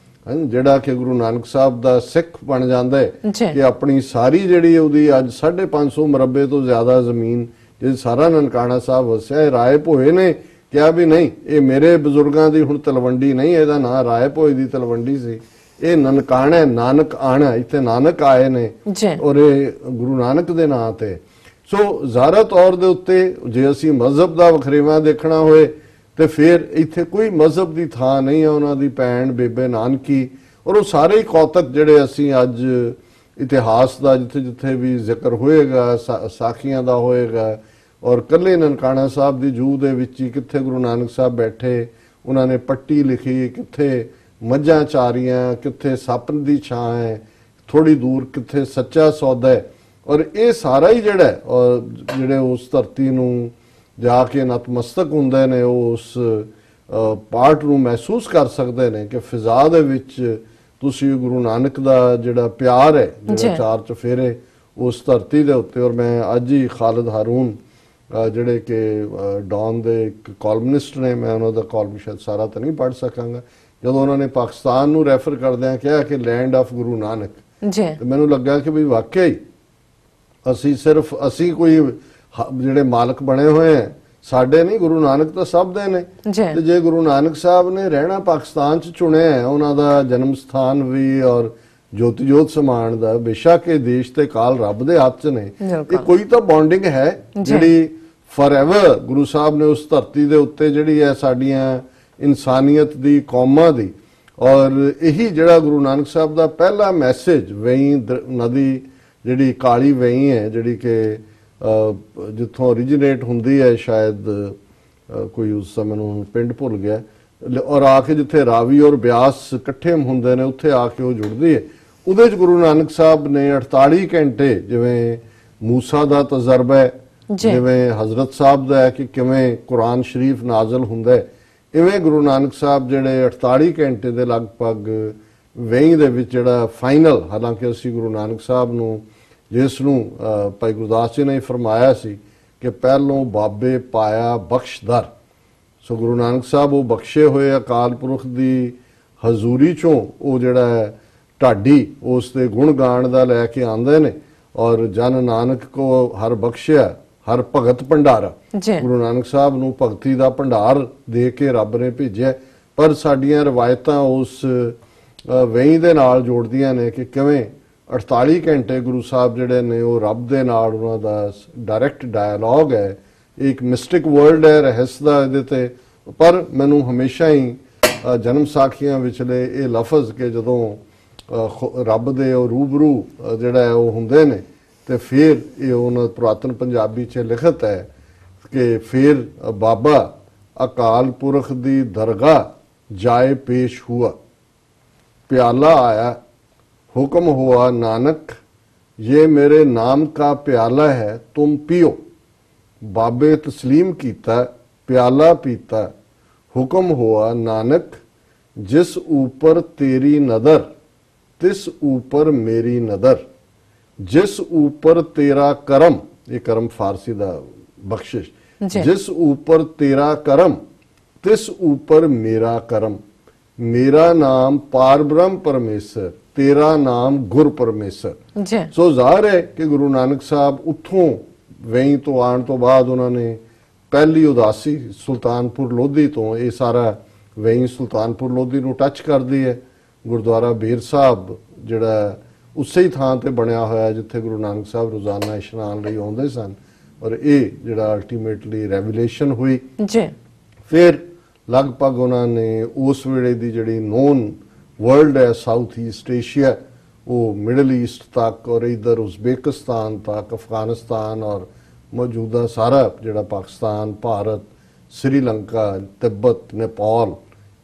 ਜਿਹੜਾ ਕਿ ਗੁਰੂ ਨਾਨਕ ਸਾਹਿਬ ਦਾ ਸਿੱਖ ਬਣ ਜਾਂਦਾ ਹੈ ਕਿ ਆਪਣੀ ਸਾਰੀ ਜਿਹੜੀ ਉਹਦੀ ਅੱਜ 550 ਮਰਬੇ ਤੋਂ ਜ਼ਿਆਦਾ ਜ਼ਮੀਨ ਜੇ ਸਾਰਾ ਨਨਕਾਣਾ ਸਾਹਿਬ ਵਸਿਆ, ਰਾਏ ਭੋਏ ਨੇ ਕਿਹਾ ਵੀ ਨਹੀਂ, ਇਹ ਮੇਰੇ ਬਜ਼ੁਰਗਾਂ ਦੀ ਹੁਣ ਤਲਵੰਡੀ ਨਹੀਂ, ਇਹਦਾ ਨਾਂ ਰਾਏ ਭੋਏ ਦੀ ਤਲਵੰਡੀ ਸੀ, ਇਹ ਨਨਕਾਣਾ, ਨਾਨਕ ਆਣਾ, ਇੱਥੇ ਨਾਨਕ ਆਏ ਨੇ ਔਰ ਇਹ ਗੁਰੂ ਨਾਨਕ ਦੇ ਨਾਂ ਤੇ। ਸੋ ਜ਼ਾਹਰਾ ਤੌਰ ਦੇ ਉੱਤੇ ਜੇ ਅਸੀਂ ਮਜ਼ਹਬ ਦਾ ਵਖਰੇਵਾਂ ਦੇਖਣਾ ਹੋਏ ਤੇ ਫਿਰ ਇੱਥੇ ਕੋਈ ਮਜ਼ਹਬ ਦੀ ਥਾਂ ਨਹੀਂ ਹੈ। ਉਹਨਾਂ ਦੀ ਭੈਣ ਬੇਬੇ ਨਾਨਕੀ ਔਰ ਉਹ ਸਾਰੇ ਹੀ ਕੌਤਕ ਜਿਹੜੇ ਅਸੀਂ ਅੱਜ ਇਤਿਹਾਸ ਦਾ ਜਿੱਥੇ ਜਿੱਥੇ ਵੀ ਜ਼ਿਕਰ ਹੋਏਗਾ, ਸਾਖੀਆਂ ਦਾ ਹੋਏਗਾ, ਔਰ ਕੱਲੇ ਨਨਕਾਣਾ ਸਾਹਿਬ ਦੀ ਜੂਹ ਦੇ ਵਿੱਚ ਹੀ ਕਿੱਥੇ ਗੁਰੂ ਨਾਨਕ ਸਾਹਿਬ ਬੈਠੇ, ਉਹਨਾਂ ਨੇ ਪੱਟੀ ਲਿਖੀ, ਕਿੱਥੇ ਮੱਝਾਂ ਚਾਰੀਆਂ, ਕਿੱਥੇ ਸੱਪ ਦੀ ਛਾਂ ਹੈ, ਥੋੜੀ ਦੂਰ ਕਿੱਥੇ ਸੱਚਾ ਸੌਦਾ ਹੈ। ਔਰ ਇਹ ਸਾਰਾ ਹੀ ਜਿਹੜਾ ਔਰ ਜਿਹੜੇ ਉਸ ਧਰਤੀ ਨੂੰ ਜਾ ਕੇ ਨਤਮਸਤਕ ਹੁੰਦੇ ਨੇ, ਉਹ ਉਸ ਪਾਰਟ ਨੂੰ ਮਹਿਸੂਸ ਕਰ ਸਕਦੇ ਨੇ ਕਿ ਫਿਜ਼ਾ ਦੇ ਵਿੱਚ ਤੁਸੀਂ ਗੁਰੂ ਨਾਨਕ ਦਾ ਜਿਹੜਾ ਪਿਆਰ ਹੈ, ਜਿਹੜਾ ਚਾਰ ਚਫੇਰੇ ਉਸ ਧਰਤੀ ਦੇ ਉੱਤੇ। ਔਰ ਮੈਂ ਅੱਜ ਹੀ ਖਾਲਿਦ ਹਾਰੂਨ ਜਿਹੜੇ ਕਿ ਡੌਨ ਦੇ ਇੱਕ ਕਾਲਮਨਿਸਟ ਨੇ, ਮੈਂ ਉਹਨਾਂ ਦਾ ਕਾਲਮ ਸ਼ਾਇਦ ਸਾਰਾ ਤਾਂ ਨਹੀਂ ਪੜ੍ਹ ਸਕਾਂਗਾ, ਜਦੋਂ ਉਹਨਾਂ ਨੇ ਪਾਕਿਸਤਾਨ ਨੂੰ ਰੈਫਰ ਕਰਦਿਆਂ ਕਿਹਾ ਕਿ ਲੈਂਡ ਆਫ ਗੁਰੂ ਨਾਨਕ, ਤੇ ਮੈਨੂੰ ਲੱਗਾ ਕਿ ਵੀ ਵਾਕਿਆ ਹੀ ਅਸੀਂ ਕੋਈ ਜਿਹੜੇ ਮਾਲਕ ਬਣੇ ਹੋਏ ਆ, ਸਾਡੇ ਨਹੀਂ, ਗੁਰੂ ਨਾਨਕ ਤਾਂ ਸਭ ਦੇ ਨੇ। ਤੇ ਜੇ ਗੁਰੂ ਨਾਨਕ ਸਾਹਿਬ ਨੇ ਰਹਿਣਾ ਪਾਕਿਸਤਾਨ 'ਚ ਚੁਣਿਆ ਹੈ, ਉਹਨਾਂ ਦਾ ਜਨਮ ਸਥਾਨ ਵੀ ਔਰ ਜੋਤੀ ਜੋਤ ਸਮਾਨ ਦਾ, ਬੇਸ਼ੱਕ ਇਹ ਦੇਸ਼ ਤੇ ਕਾਲ ਰੱਬ ਦੇ ਹੱਥ 'ਚ ਨੇ, ਇਹ ਕੋਈ ਤਾਂ ਬੌਂਡਿੰਗ ਹੈ ਜਿਹੜੀ ਫੋਰਐਵਰ ਗੁਰੂ ਸਾਹਿਬ ਨੇ ਉਸ ਧਰਤੀ ਦੇ ਉੱਤੇ ਜਿਹੜੀ ਹੈ ਸਾਡੀਆਂ ਇਨਸਾਨੀਅਤ ਦੀ, ਕੌਮਾਂ ਦੀ। ਔਰ ਇਹੀ ਜਿਹੜਾ ਗੁਰੂ ਨਾਨਕ ਸਾਹਿਬ ਦਾ ਪਹਿਲਾ ਮੈਸੇਜ, ਵੇਈ ਨਦੀ ਜਿਹੜੀ ਕਾਲੀ ਵੇਈ ਹੈ, ਜਿਹੜੀ ਕਿ ਜਿੱਥੋਂ ਓਰੀਜੀਨੇਟ ਹੁੰਦੀ ਹੈ, ਸ਼ਾਇਦ ਕੋਈ ਉਸ ਸਮੇਂ ਨੂੰ ਪਿੰਡ ਭੁੱਲ ਗਿਆ, ਔਰ ਆ ਕੇ ਜਿੱਥੇ ਰਾਵੀ ਔਰ ਬਿਆਸ ਇਕੱਠੇ ਹੁੰਦੇ ਨੇ ਉੱਥੇ ਆ ਕੇ ਉਹ ਜੁੜਦੀ ਹੈ। ਉਹਦੇ 'ਚ ਗੁਰੂ ਨਾਨਕ ਸਾਹਿਬ ਨੇ 48 ਘੰਟੇ, ਜਿਵੇਂ ਮੂਸਾ ਦਾ ਤਜਰਬਾ ਹੈ, ਜਿਵੇਂ ਹਜ਼ਰਤ ਸਾਹਿਬ ਦਾ ਹੈ ਕਿ ਕਿਵੇਂ ਕੁਰਾਨ ਸ਼ਰੀਫ ਨਾਜ਼ਲ ਹੁੰਦਾ ਹੈ, ਇਵੇਂ ਗੁਰੂ ਨਾਨਕ ਸਾਹਿਬ ਜਿਹੜੇ 48 ਘੰਟੇ ਦੇ ਲਗਭਗ ਵੇਈ ਦੇ ਵਿੱਚ ਜਿਹੜਾ ਫਾਈਨਲ, ਹਾਲਾਂਕਿ ਅਸੀਂ ਗੁਰੂ ਨਾਨਕ ਸਾਹਿਬ ਨੂੰ, ਜਿਸ ਨੂੰ ਭਾਈ ਗੁਰਦਾਸ ਜੀ ਨੇ ਫਰਮਾਇਆ ਸੀ ਕਿ ਪਹਿਲੋਂ ਬਾਬੇ ਪਾਇਆ ਬਖਸ਼ਦਰ, ਸੋ ਗੁਰੂ ਨਾਨਕ ਸਾਹਿਬ ਉਹ ਬਖਸ਼ੇ ਹੋਏ ਅਕਾਲ ਪੁਰਖ ਦੀ ਹਜ਼ੂਰੀ 'ਚੋਂ ਉਹ ਜਿਹੜਾ ਢਾਡੀ ਉਸ ਦੇ ਗੁਣ ਗਾਣ ਦਾ ਲੈ ਕੇ ਆਉਂਦੇ ਨੇ। ਔਰ ਜਨ ਨਾਨਕ ਕੋ ਹਰ ਬਖਸ਼ਿਆ ਹਰ ਭਗਤ ਭੰਡਾਰਾ, ਗੁਰੂ ਨਾਨਕ ਸਾਹਿਬ ਨੂੰ ਭਗਤੀ ਦਾ ਭੰਡਾਰ ਦੇ ਕੇ ਰੱਬ ਨੇ ਭੇਜਿਆ। ਪਰ ਸਾਡੀਆਂ ਰਵਾਇਤਾਂ ਉਸ ਵੇਈ ਦੇ ਨਾਲ ਜੋੜਦੀਆਂ ਨੇ ਕਿ ਕਿਵੇਂ 48 ਘੰਟੇ ਗੁਰੂ ਸਾਹਿਬ ਜਿਹੜੇ ਨੇ ਉਹ ਰੱਬ ਦੇ ਨਾਲ, ਉਹਨਾਂ ਦਾ ਡਾਇਰੈਕਟ ਡਾਇਲੌਗ ਹੈ, ਇੱਕ ਮਿਸਟਿਕ ਵਰਲਡ ਹੈ, ਰਹੱਸ ਦਾ ਇਹਦੇ ਤੇ। ਪਰ ਮੈਨੂੰ ਹਮੇਸ਼ਾ ਹੀ ਜਨਮ ਸਾਖੀਆਂ ਵਿਚਲੇ ਇਹ ਲਫ਼ਜ਼ ਕਿ ਜਦੋਂ ਰੱਬ ਦੇ ਉਹ ਰੂਬਰੂ ਜਿਹੜਾ ਹੈ ਉਹ ਹੁੰਦੇ ਨੇ, ਤੇ ਫਿਰ ਇਹ ਉਹਨਾਂ ਪੁਰਾਤਨ ਪੰਜਾਬੀ 'ਚ ਲਿਖਤ ਹੈ ਕਿ ਫਿਰ ਬਾਬਾ ਅਕਾਲ ਪੁਰਖ ਦੀ ਦਰਗਾਹ ਜਾਏ ਪੇਸ਼ ਹੁਆ, प्याला आया, हुक्म हुआ नानक ये मेरे नाम का प्याला है तुम पियो। बाबे तस्लीम कीता, प्याला पीता, हुक्म हुआ नानक जिस ऊपर तेरी नदर तिस ऊपर मेरी नदर, जिस ऊपर तेरा करम, ये करम फारसी दा बख्शिश, जिस ऊपर तेरा करम तिस ऊपर मेरा करम, मेरा नाम पार ब्रह्म परमेश्वर, तेरा नाम गुर परमेश्वर। सो ਜ਼ਾਹਰ है कि गुरु नानक साहब उत्थों वेई तो आने तो बाद उन्होंने पहली उदासी सुल्तानपुर लोधी तो ये सारा वेई सुल्तानपुर लोधी नूं टच करदी है। गुरुद्वारा बेर साहब जिहड़ा उसे ही थां ते बनया होया जिथे गुरु नानक साहब रोजाना इशनान लई आउंदे सन, और ये जिहड़ा अल्टीमेटली रेवलेशन हुई। फिर ਲਗਭਗ ਉਹਨਾਂ ਨੇ ਉਸ ਵੇਲੇ ਦੀ ਜਿਹੜੀ ਨੋਨ ਵਰਲਡ ਹੈ ਸਾਊਥ ਈਸਟ ਏਸ਼ੀਆ, वो मिडल ईस्ट तक और इधर उज़्बेकिस्तान तक, अफगानिस्तान और मौजूदा सारा जिहड़ा पाकिस्तान, भारत, श्रीलंका, तिब्बत, नेपाल,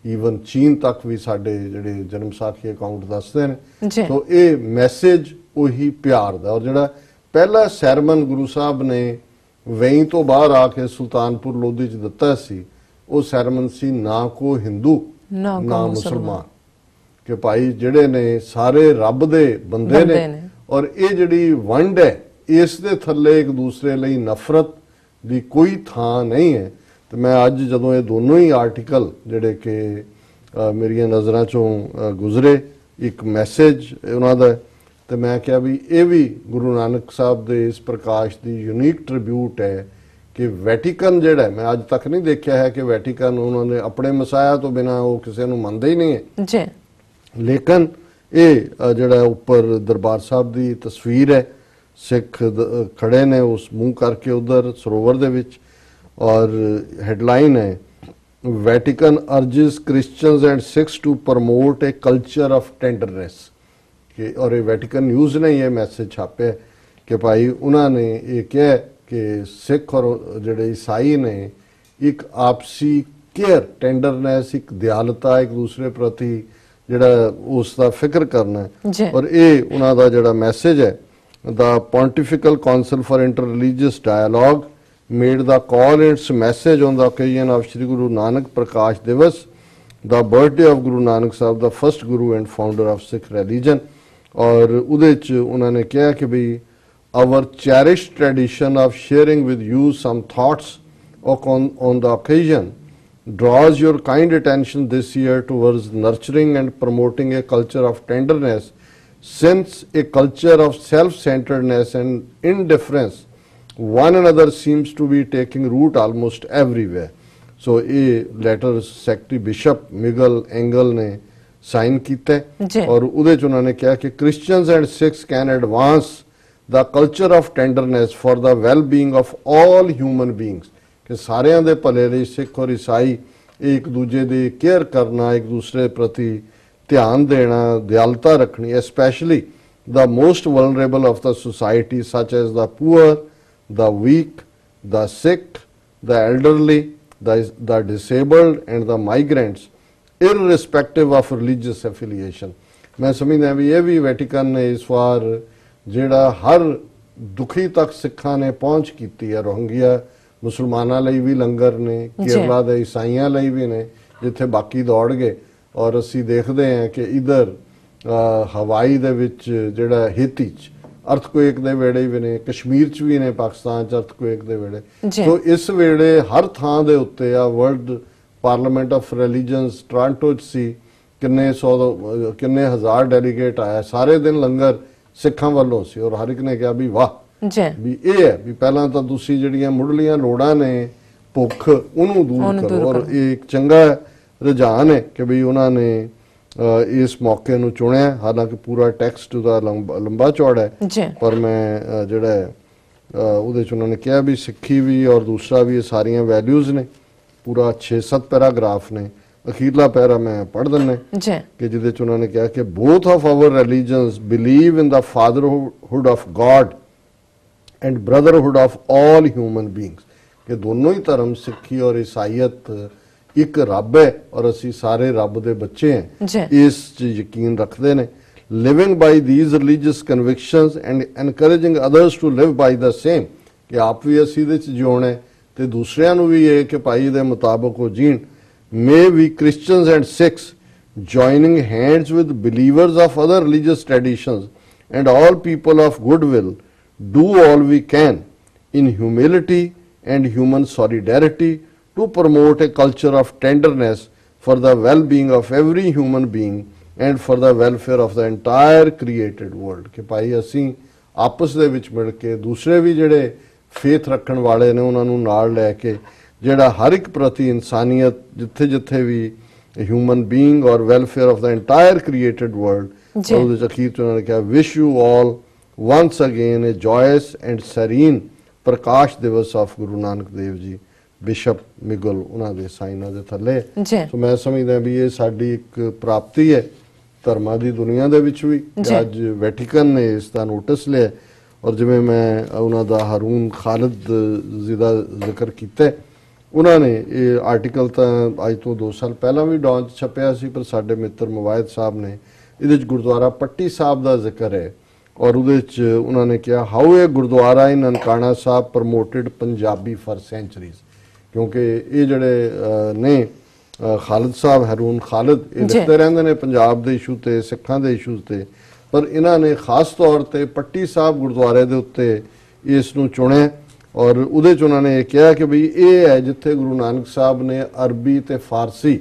ईवन चीन तक भी साडे जिहड़े जन्म साखी अकाउंट दसदे ने। तो ये मैसेज उही प्यार दा, और जिहड़ा पहला सैरमन गुरु साहब ने वेई तो बाहर आके सुल्तानपुर लोधी च दिता सी, वो सैरमन सी ना को हिंदू ना मुसलमान, कि भाई जिहड़े ने सारे रब दे बंदे ने, और ये जिहड़ी वंड है इस दे थल्ले एक दूसरे लई नफरत दी कोई थां नहीं है। तो मैं अज जदों ये दोनों ही आर्टिकल जिहड़े कि मेरियां नज़रां चों गुजरे, एक मैसेज उन्हां दा, तो मैं कहा भी ये भी गुरु नानक साहब दे इस प्रकाश दी यूनीक ट्रिब्यूट है कि वैटिकन जिहड़ा, मैं अज तक नहीं देखा है कि वैटिकन उन्होंने अपने मसाया तो बिना वो किसी नूं मनदे ही नहीं है, लेकिन ये जिहड़ा उपर दरबार साहब की तस्वीर है, सिख खड़े ने उस मुंह करके उधर सरोवर दे विच, और हेडलाइन है Vatican urges Christians and Sikhs to promote a culture of tenderness. और ये वैटिकन न्यूज़ ने ये मैसेज छापे कि भाई उन्होंने ये कहा कि सिख और जिहड़े ईसाई ने एक आपसी केयर, टेंडरनेस, एक दयालता एक दूसरे प्रति जिहड़ा उसका फिक्र करना है। और ये उन्हां दा जिहड़ा मैसेज है, the pontifical council for inter religious dialogue made the call its message on the occasion of Shri Guru Nanak प्रकाश दिवस, the birthday of Guru Nanak Sahib, the first guru and founder of Sikh religion. और उहदे च उन्होंने कहा कि भी our cherish tradition of sharing with you some thoughts on the occasion draws your kind attention this year towards nurturing and promoting a culture of tenderness, since a culture of self-centeredness and indifference one another seems to be taking root almost everywhere. So a letter secretary Bishop Miguel Engel ने sign किया, और उहदे च उन्होंने कहा कि Christians and Sikhs can advance the culture of tenderness for the well-being of all human beings, कि सारिਆਂ ਦੇ ਭਲੇ ਲਈ ਸਿੱਖ और ईसाई एक दूजे ਦੀ केयर करना, एक दूसरे प्रति ध्यान देना, दयालता रखनी, especially the most vulnerable of the society such as the poor, the weak, the sick, the elderly, the disabled and the migrants, irrespective of religious affiliation। मैं समझदा भी ये भी वैटिकन ने इस बार जिहड़ा हर दुखी तक सिखां ने पहुँच की है। रोहिंग्या मुसलमानों लई भी लंगर ने, केरला दे ईसाइयां लई भी ने, जिथे बाकी दौड़ गए। और असी देखते हैं कि इधर हवाई दे विच जिहड़ा हेती च अर्थक्वेक दे वेड़े भी ने, कश्मीर च भी ने, पाकिस्तान च अर्थक्वेक दे वेड़े। तो इस वेड़े हर थां दे उत्ते आ world parliament of religions Toronto च सी, किन्ने हज़ार डेलीगेट आया, सारे दिन लंगर सिखां वालों सी। और हर एक ने कहा भी वाह भी ये है भी पहला तो तुसी जिहड़ियां मुढ़लियां लोड़ां ने, भुख उन्होंने दूर करो। और एक चंगा रुझान है कि भी उन्होंने इस मौके नूं चुनिया, हालांकि पूरा टैक्सट उहदा लंबा चौड़ा है, पर मैं जिहड़ा उहदे च उन्होंने कहा भी सिक्खी भी और दूसरा भी सारियां वैल्यूज़ ने, पूरा 6-7 पैराग्राफ ने। अखीरला पैरा मैं पढ़ दिना कि जिहदे च उन्होंने कहा कि both of our religions believe in the fatherhood of God and brotherhood of all human beings, कि दोनों ही धर्म सिक्खी और ईसाईयत एक रब है और असी सारे रब दे बच्चे हैं, इस यकीन रखते हैं। Living by these religious convictions and encouraging others to live by the same, कि आप भी असी दे च जिउणा ते दूसरिਆਂ ਨੂੰ भी ये कि भाई दे मुताबिक वो जीण। May we Christians and Sikhs joining hands with believers of other religious traditions and all people of goodwill do all we can in humility and human solidarity to promote a culture of tenderness for the well-being of every human being and for the welfare of the entire created world। कि भाई असी आपस दे विच मिल के दूसरे भी जिहड़े faith रखण वाले ने उन्हां नूं नाल लै के जिहड़ा हर एक प्रति इंसानियत जिथे जिथे भी ह्यूमन बीइंग और welfare of the entire created world. और उहदे च अखीर च उन्होंने कहा wish you all once again a joyous and serene Prakash Diwas of Guru Nanak Dev Ji bishop Miguel ਉਹਨਾਂ ਦੇ ਸਾਈਨਾਂ ਦੇ ਥੱਲੇ। ਸੋ ਮੈਂ ਸਮਝਦਾ ਵੀ ਇਹ ਸਾਡੀ ਇੱਕ ਪ੍ਰਾਪਤੀ ਹੈ ਧਰਮਾਂ ਦੀ ਦੁਨੀਆ ਦੇ ਵਿੱਚ ਵੀ। ਅੱਜ ਵੈਟੀਕਨ ਨੇ ਇਸ ਦਾ ਨੋਟਿਸ ਲਿਆ, ਔਰ ਜਿਵੇਂ ਮੈਂ ਉਹਨਾਂ ਦਾ ਹਾਰੂਨ ਖਾਲਿਦ ਜੀ ਦਾ ਜ਼ਿਕਰ ਕੀਤਾ, ਉਹਨਾਂ ਨੇ ਇਹ ਆਰਟੀਕਲ ਤਾਂ ਅੱਜ ਤੋਂ 2 ਸਾਲ ਪਹਿਲਾਂ ਵੀ ਡੌਨ 'ਚ ਛਪਿਆ ਸੀ, ਪਰ ਸਾਡੇ ਮਿੱਤਰ ਮਵਾਇਦ ਸਾਹਿਬ ਨੇ ਇਹਦੇ 'ਚ ਗੁਰਦੁਆਰਾ ਪੱਟੀ ਸਾਹਿਬ ਦਾ ਜ਼ਿਕਰ ਹੈ, ਔਰ ਉਹਦੇ 'ਚ ਉਹਨਾਂ ਨੇ ਕਿਹਾ ਹਾਊ ਇਹ ਗੁਰਦੁਆਰਾ ਇਨ ਨਨਕਾਣਾ ਸਾਹਿਬ ਪ੍ਰਮੋਟਡ ਪੰਜਾਬੀ ਫਾਰ ਸੈਂਚਰੀਜ਼, ਕਿਉਂਕਿ ਇਹ ਜਿਹੜੇ ਨੇ ਖਾਲਿਦ ਸਾਹਿਬ, ਹਾਰੂਨ ਖਾਲਿਦ, ਇਹ ਲਿਖਦੇ ਰਹਿੰਦੇ ਨੇ ਪੰਜਾਬ ਦੇ ਇਸ਼ੂ ਤੇ, ਸਿੱਖਾਂ ਦੇ ਇਸ਼ੂਜ਼ ਤੇ, ਪਰ ਇਹਨਾਂ ਨੇ ਖਾਸ ਤੌਰ ਤੇ ਪੱਟੀ ਸਾਹਿਬ ਗੁਰਦੁਆਰੇ ਦੇ ਉੱਤੇ ਇਸ ਨੂੰ ਚੁਣਿਆ, ਔਰ ਉਹਦੇ 'ਚ ਉਹਨਾਂ ਨੇ ਇਹ ਕਿਹਾ ਕਿ ਬਈ ਇਹ ਹੈ ਜਿੱਥੇ ਗੁਰੂ ਨਾਨਕ ਸਾਹਿਬ ਨੇ ਅਰਬੀ ਤੇ ਫਾਰਸੀ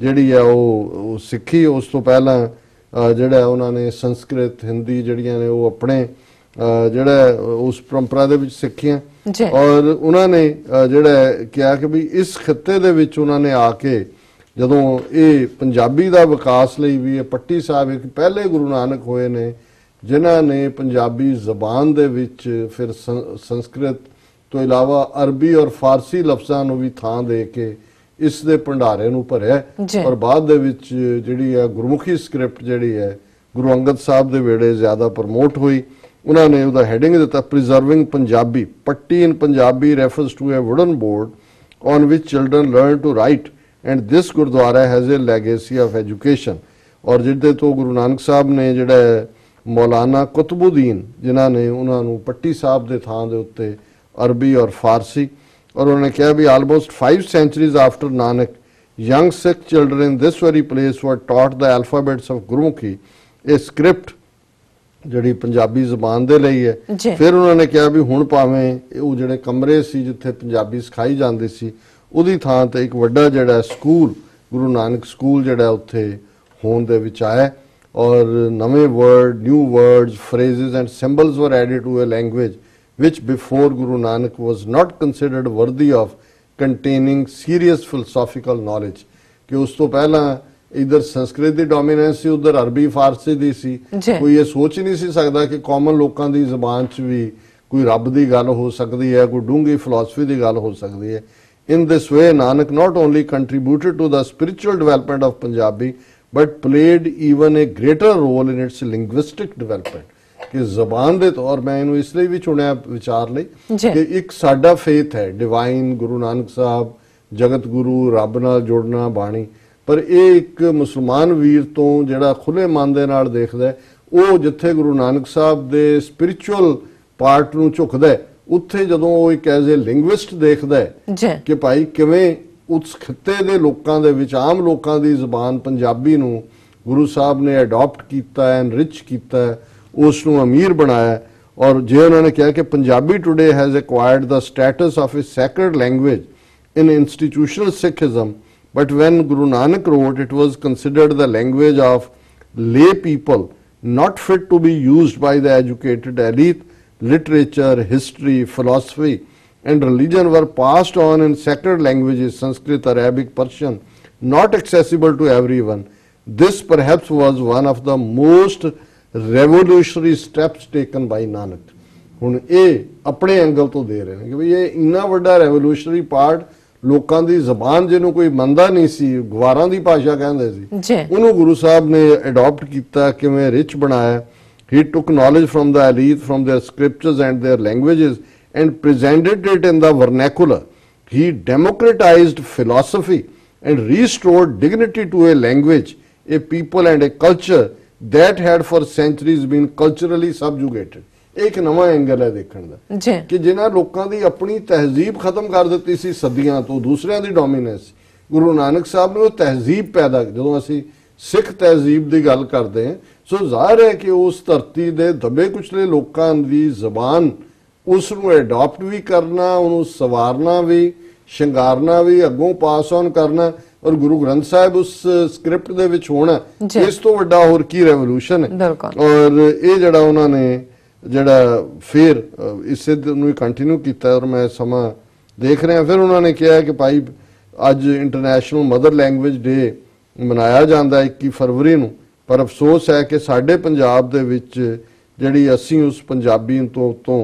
ਜਿਹੜੀ ਹੈ ਉਹ ਸਿੱਖੀ। ਉਸ ਤੋਂ ਪਹਿਲਾਂ ਜਿਹੜਾ ਉਹਨਾਂ ਨੇ ਸੰਸਕ੍ਰਿਤ, ਹਿੰਦੀ ਜਿਹੜੀਆਂ ਨੇ ਉਹ ਆਪਣੇ ਜਿਹੜਾ ਉਸ ਪਰੰਪਰਾ ਦੇ ਵਿੱਚ ਸਿੱਖੀਆਂ, ਔਰ ਉਹਨਾਂ ਨੇ ਜਿਹੜਾ ਕਿਹਾ ਕਿ ਵੀ ਇਸ ਖਿੱਤੇ ਦੇ ਵਿੱਚ ਉਹਨਾਂ ਨੇ ਆ ਕੇ ਜਦੋਂ ਇਹ ਪੰਜਾਬੀ ਦਾ ਵਿਕਾਸ ਲਈ ਵੀ ਇਹ ਪੱਟੀ ਸਾਹਿਬ ਇੱਕ ਪਹਿਲੇ ਗੁਰੂ ਨਾਨਕ ਹੋਏ ਨੇ ਜਿਨ੍ਹਾਂ ਨੇ ਪੰਜਾਬੀ ਜ਼ਬਾਨ ਦੇ ਵਿੱਚ ਫਿਰ ਸੰਸਕ੍ਰਿਤ ਤੋਂ ਇਲਾਵਾ ਅਰਬੀ ਔਰ ਫਾਰਸੀ ਲਫ਼ਜ਼ਾਂ ਨੂੰ ਵੀ ਥਾਂ ਦੇ ਕੇ ਇਸ ਦੇ ਭੰਡਾਰੇ ਨੂੰ ਭਰਿਆ, ਔਰ ਬਾਅਦ ਦੇ ਵਿੱਚ ਜਿਹੜੀ ਹੈ ਗੁਰਮੁਖੀ ਸਕ੍ਰਿਪਟ ਜਿਹੜੀ ਹੈ ਗੁਰੂ ਅੰਗਦ ਸਾਹਿਬ ਦੇ ਵੇੜੇ ਜ਼ਿਆਦਾ ਪ੍ਰਮੋਟ ਹੋਈ। ਉਹਨਾਂ ਨੇ ਉਹਦਾ ਹੈਡਿੰਗ ਦਿੱਤਾ preserving Punjabi. Patti in Punjabi refers to a wooden board on which children learn to write and this gurdwara has a legacy of education. ਔਰ ਜਿਹਦੇ ਤੋਂ ਗੁਰੂ ਨਾਨਕ ਸਾਹਿਬ ਨੇ ਜਿਹੜਾ ਮੌਲਾਨਾ ਕੁਤਬੁਦੀਨ ਜਿਨ੍ਹਾਂ ਨੇ ਉਹਨਾਂ ਨੂੰ ਪੱਟੀ ਸਾਹਿਬ ਦੇ ਥਾਂ ਦੇ ਉੱਤੇ ਅਰਬੀ ਔਰ ਫਾਰਸੀ, ਔਰ ਉਹਨੇ ਕਿਹਾ ਵੀ almost 5 centuries after Nanak, young Sikh children in this very place were taught the alphabets of Gurmukhi, a script ਜਿਹੜੀ ਪੰਜਾਬੀ ਜ਼ਬਾਨ ਦੇ ਲਈ ਹੈ। ਫਿਰ ਉਹਨਾਂ ਨੇ ਕਿਹਾ ਵੀ ਹੁਣ ਭਾਵੇਂ ਉਹ ਜਿਹੜੇ ਕਮਰੇ ਸੀ ਜਿੱਥੇ ਪੰਜਾਬੀ ਸਿਖਾਈ ਜਾਂਦੀ ਸੀ ਉਹਦੀ ਥਾਂ ਤੇ ਇੱਕ ਵੱਡਾ ਜਿਹੜਾ ਸਕੂਲ ਗੁਰੂ ਨਾਨਕ ਸਕੂਲ ਜਿਹੜਾ ਉੱਥੇ ਹੋਣ ਦੇ ਵਿੱਚ ਆਇਆ, ਔਰ ਨਵੇਂ word, new words, phrases and symbols were added to a language which before Guru Nanak was not considered worthy of containing serious philosophical knowledge। कि उस तो पहला इधर संस्कृत की डोमिनेंस सी, उधर अरबी फारसी दी सी, कोई ये सोच ही नहीं सी सकता कि कॉमन लोगों की जबान च भी कोई रब की गल हो सकती है, कोई डूंगी फिलोसफी की गल हो सकती है। In this way Nanak not only contributed to the spiritual development of Punjabi but played even a greater role in its linguistic development। कि जबान दे तौर मैं इन्हू इसलिए भी चुनिया विचार ਲਈ कि एक साडा फेथ है डिवाइन गुरु नानक साहब जगत गुरु रब नाल जुड़ना बाणी, पर ਇਹ ਇੱਕ ਮੁਸਲਮਾਨ ਵੀਰ ਤੋਂ ਜਿਹੜਾ ਖੁੱਲੇ ਮਨ ਦੇ ਨਾਲ ਦੇਖਦਾ ਉਹ ਜਿੱਥੇ ਗੁਰੂ ਨਾਨਕ ਸਾਹਿਬ ਦੇ ਸਪਿਰਿਚੁਅਲ ਪਾਰਟ ਨੂੰ ਝੁਕਦਾ ਉੱਥੇ ਜਦੋਂ ਉਹ ਇੱਕ ਐਜ਼ ਅ ਲਿੰਗੁਇਸਟ ਦੇਖਦਾ ਕਿ ਭਾਈ ਕਿਵੇਂ ਉਸ ਖਿੱਤੇ ਦੇ ਲੋਕਾਂ ਦੇ ਵਿੱਚ ਆਮ ਲੋਕਾਂ ਦੀ ਜ਼ਬਾਨ ਪੰਜਾਬੀ ਨੂੰ ਗੁਰੂ ਸਾਹਿਬ ਨੇ ਅਡਾਪਟ ਕੀਤਾ, ਐਨਰਿਚ ਕੀਤਾ, ਉਸ ਨੂੰ ਅਮੀਰ ਬਣਾਇਆ। ਔਰ ਜੇ ਉਹਨਾਂ ਨੇ ਕਿਹਾ ਕਿ Punjabi today has acquired the status of a sacred language in institutional Sikhism, but when Guru Nanak wrote it was considered the language of lay people not fit to be used by the educated elite. Literature, history, philosophy and religion were passed on in sacred languages, Sanskrit, Arabic, Persian, not accessible to everyone. This perhaps was one of the most revolutionary steps taken by Nanak। ਹੁਣ ਇਹ ਆਪਣੇ angle ਤੋਂ ਦੇ ਰਹੇ ਨੇ ਕਿ ਵੀ ਇਹ ਇੰਨਾ ਵੱਡਾ ਰੈਵੋਲੂਸ਼ਨਰੀ ਪਾਰਟ ਲੋਕਾਂ ਦੀ ਜ਼ਬਾਨ ਜਿਹਨੂੰ ਕੋਈ ਮੰਨਦਾ ਨਹੀਂ ਸੀ, ਗਵਾਰਾਂ ਦੀ ਭਾਸ਼ਾ ਕਹਿੰਦੇ ਸੀ, ਉਹਨੂੰ ਗੁਰੂ ਸਾਹਿਬ ਨੇ ਅਡਾਪਟ ਕੀਤਾ, ਕਿਵੇਂ ਰਿਚ ਬਣਾਇਆ। He took knowledge from the elite, from their scriptures and their languages and presented it in the vernacular. He democratized philosophy and restored dignity to a language, a people and a culture that had for centuries been culturally subjugated। एक नवा angle है देखने का कि जिन्हां लोकां दी अपनी तहजीब खत्म कर दी सी सदियां तो दूसरियां दी डोमिनेंस, गुरु नानक साहब ने वो तहजीब पैदा जदों असीं सिख तहजीब की गल करते हैं, सो जाहिर है कि उस धरती के दबे कुचले लोगों की जबान उसनूं अडॉप्ट भी करना, उन्होंने सवारना भी, शंगारना भी, अगों पास ऑन करना और गुरु ग्रंथ साहिब उस स्क्रिप्ट दे विच होना, इस तो वड्डा होर की रेवोल्यूशन है। और ये जिहड़ा उन्होंने जिहड़ा फिर इसे नूं कंटिन्यू किया और मैं समा देख रहा फिर उन्होंने कहा कि भाई अज इंटरनेशनल मदर लैंग्वेज डे मनाया जाता 21 फरवरी ਨੂੰ, पर अफसोस है कि साडे पंजाब दे विच जिहड़ी असीं उस पंजाबी तो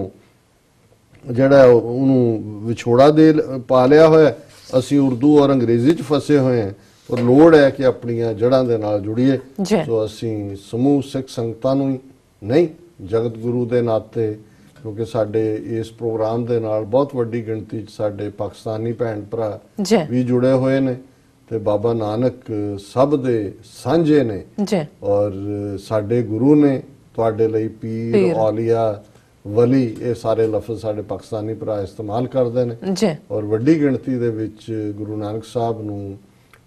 ਜਿਹੜਾ ਉਹਨੂੰ ਵਿਛੋੜਾ ਦੇ ਪਾ ਲਿਆ ਹੋਇਆ। ਅਸੀਂ ਉਰਦੂ ਔਰ ਅੰਗਰੇਜ਼ੀ 'ਚ ਫਸੇ ਹੋਏ ਹਾਂ, ਪਰ ਲੋੜ ਹੈ ਕਿ ਆਪਣੀਆਂ ਜੜ੍ਹਾਂ ਦੇ ਨਾਲ ਜੁੜੀਏ। ਸੋ ਅਸੀਂ ਸਮੂਹ ਸਿੱਖ ਸੰਗਤਾਂ ਨੂੰ ਨਹੀਂ, ਜਗਤ ਗੁਰੂ ਦੇ ਨਾਤੇ, ਕਿਉਂਕਿ ਸਾਡੇ ਇਸ ਪ੍ਰੋਗਰਾਮ ਦੇ ਨਾਲ ਬਹੁਤ ਵੱਡੀ ਗਿਣਤੀ 'ਚ ਸਾਡੇ ਪਾਕਿਸਤਾਨੀ ਭੈਣ ਭਰਾ ਵੀ ਜੁੜੇ ਹੋਏ ਨੇ, ਤੇ ਬਾਬਾ ਨਾਨਕ ਸਭ ਦੇ ਸਾਂਝੇ ਨੇ ਔਰ ਸਾਡੇ ਗੁਰੂ ਨੇ। ਤੁਹਾਡੇ ਲਈ ਪੀਰ, ਔਲੀਆ, ਵਲੀ, ਇਹ ਸਾਰੇ ਲਫ਼ਜ਼ ਸਾਡੇ ਪਾਕਿਸਤਾਨੀ ਭਰਾ ਇਸਤੇਮਾਲ ਕਰਦੇ ਨੇ ਔਰ ਵੱਡੀ ਗਿਣਤੀ ਦੇ ਵਿੱਚ ਗੁਰੂ ਨਾਨਕ ਸਾਹਿਬ ਨੂੰ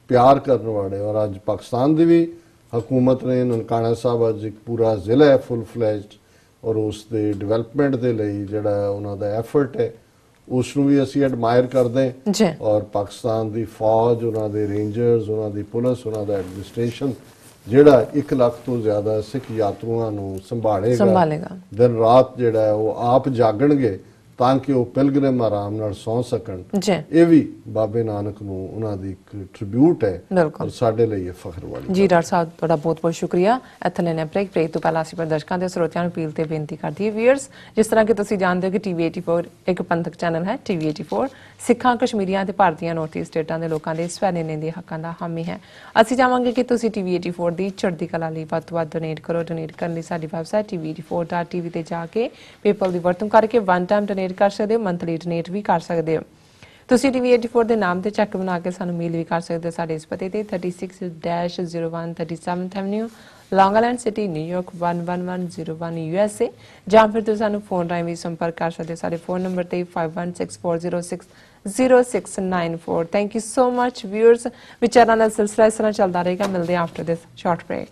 ਪਿਆਰ ਕਰਨ ਵਾਲੇ। ਔਰ ਅੱਜ ਪਾਕਿਸਤਾਨ ਦੀ ਵੀ ਹਕੂਮਤ ਨੇ ਨਨਕਾਣਾ ਸਾਹਿਬ ਅੱਜ ਇੱਕ ਪੂਰਾ ਜ਼ਿਲ੍ਹਾ ਹੈ ਫੁੱਲ ਫਲੈਜਡ, ਔਰ ਉਸ ਦੇ ਡਿਵੈਲਪਮੈਂਟ ਦੇ ਲਈ ਜਿਹੜਾ ਉਹਨਾਂ ਦਾ ਐਫਰਟ ਹੈ ਉਸ ਨੂੰ ਵੀ ਅਸੀਂ ਐਡਮਾਇਰ ਕਰਦੇ ਹਾਂ। ਔਰ ਪਾਕਿਸਤਾਨ ਦੀ ਫੌਜ, ਉਹਨਾਂ ਦੇ ਰੇਂਜਰਸ, ਉਹਨਾਂ ਦੀ ਪੁਲਿਸ, ਉਹਨਾਂ ਦਾ ਐਡਮਿਨਿਸਟ੍ਰੇਸ਼ਨ ਜਿਹੜਾ 1 ਲੱਖ ਤੋਂ ਜ਼ਿਆਦਾ ਸਿੱਖ ਯਾਤਰੂਆਂ ਨੂੰ ਸੰਭਾਲੇਗਾ। ਦਿਨ ਰਾਤ ਜਿਹੜਾ ਉਹ ਆਪ ਜਾਗਣਗੇ ਤਾਂ ਕਿ ਉਹ ਪਿਲਗ੍ਰਿਮ ਆਰਾਮ ਨਾਲ ਸੌਂ ਸਕਣ। ਇਹ ਵੀ ਬਾਬੇ ਨਾਨਕ ਨੂੰ ਉਹਨਾਂ ਦੀ ਇੱਕ ਟ੍ਰਿਬਿਊਟ ਹੈ ਔਰ ਸਾਡੇ ਲਈ ਇਹ ਫਖਰ ਵਾਲੀ ਜੀ। ਡਾਕਟਰ ਸਾਹਿਬ ਤੁਹਾਡਾ ਬਹੁਤ ਬਹੁਤ ਸ਼ੁਕਰੀਆ। ਇੱਥੇ ਲੈਣੇ ਬ੍ਰੇਕ ਤੋਂ ਪਹਿਲਾਂ ਅਸੀਂ ਦਰਸ਼ਕਾਂ ਦੇ ਸਰੋਤਿਆਂ ਨੂੰ ਅਪੀਲ ਤੇ ਬੇਨਤੀ ਕਰਦੀ ਹੈ ਵੀਅਰਸ, ਜਿਸ ਤਰ੍ਹਾਂ ਕਿ ਤੁਸੀਂ ਜਾਣਦੇ ਹੋ ਕਿ TV 84 ਇੱਕ ਪੰਥਕ ਚੈਨਲ ਹੈ। TV 84 ਸਿੱਖਾਂ, ਕਸ਼ਮੀਰੀਆਂ ਤੇ ਭਾਰਤੀਆਂ ਨਾਰਥ ਈਸਟ ਸਟੇਟਾਂ ਦੇ ਲੋਕਾਂ ਦੇ ਸਵੈਨੇ ਦੇ ਹੱਕਾਂ ਦਾ ਹਾਮੀ ਹੈ। ਅਸੀਂ ਚਾਹਾਂਗੇ ਕਿ ਤੁਸੀਂ TV 84 ਦੀ ਚੜ੍ਹਦੀ ਕਲਾ ਲਈ ਵੱਧ ਤੋਂ ਵੱਧ ਡੋਨੇਟ ਕਰੋ। ਡੋਨੇਟ ਕਰਨ ਲਈ ਸਾਡੀ ਵੈਬਸਾਈਟ tv84.tv ਤੇ ਜਾ ਕੇ ਪੇਪਲ ਦੀ ਵਰਤੋਂ ਕਰਕੇ ਵਨ ਟਾਈਮ ਡੋਨੇਟ ਕਰ ਸਕਦੇ ਹੋ, ਮੰਥਲੀ ਡੋਨੇਟ ਵੀ ਕਰ ਸਕਦੇ ਹੋ। ਤੁਸੀਂ TV 84 ਦੇ ਨਾਮ ਤੇ ਚੈੱਕ ਬਣਾ ਕੇ ਸਾਨੂੰ ਮੇਲ ਵੀ ਕਰ ਸਕਦੇ ਹੋ ਸਾਡੇ ਇਸ ਪਤੇ ਤੇ 36-01 37th ਐਵਨਿਊ, ਲੌਂਗ ਆਈਲੈਂਡ ਸਿਟੀ, ਨਿਊਯਾਰਕ 11101 USA, ਜਾਂ ਫਿਰ ਤੁਸੀਂ ਸਾਨੂੰ ਫੋਨ ਰਾਹੀਂ ਵੀ ਸੰਪਰਕ ਕਰ ਸਕਦੇ ਹੋ ਸਾਡੇ ਫੋਨ ਨੰਬਰ ਤੇ 5164060694। Thank you so much viewers. ਵਿਚਾਰਾਂ ਦਾ ਸਿਲਸਿਲਾ ਇਸ ਤਰ੍ਹਾਂ ਚੱਲਦਾ ਰਹੇਗਾ। ਮਿਲਦੇ ਹਾਂ ਆਫਟਰ ਦਿਸ ਸ਼ਾਰਟ ਬ੍ਰੇਕ।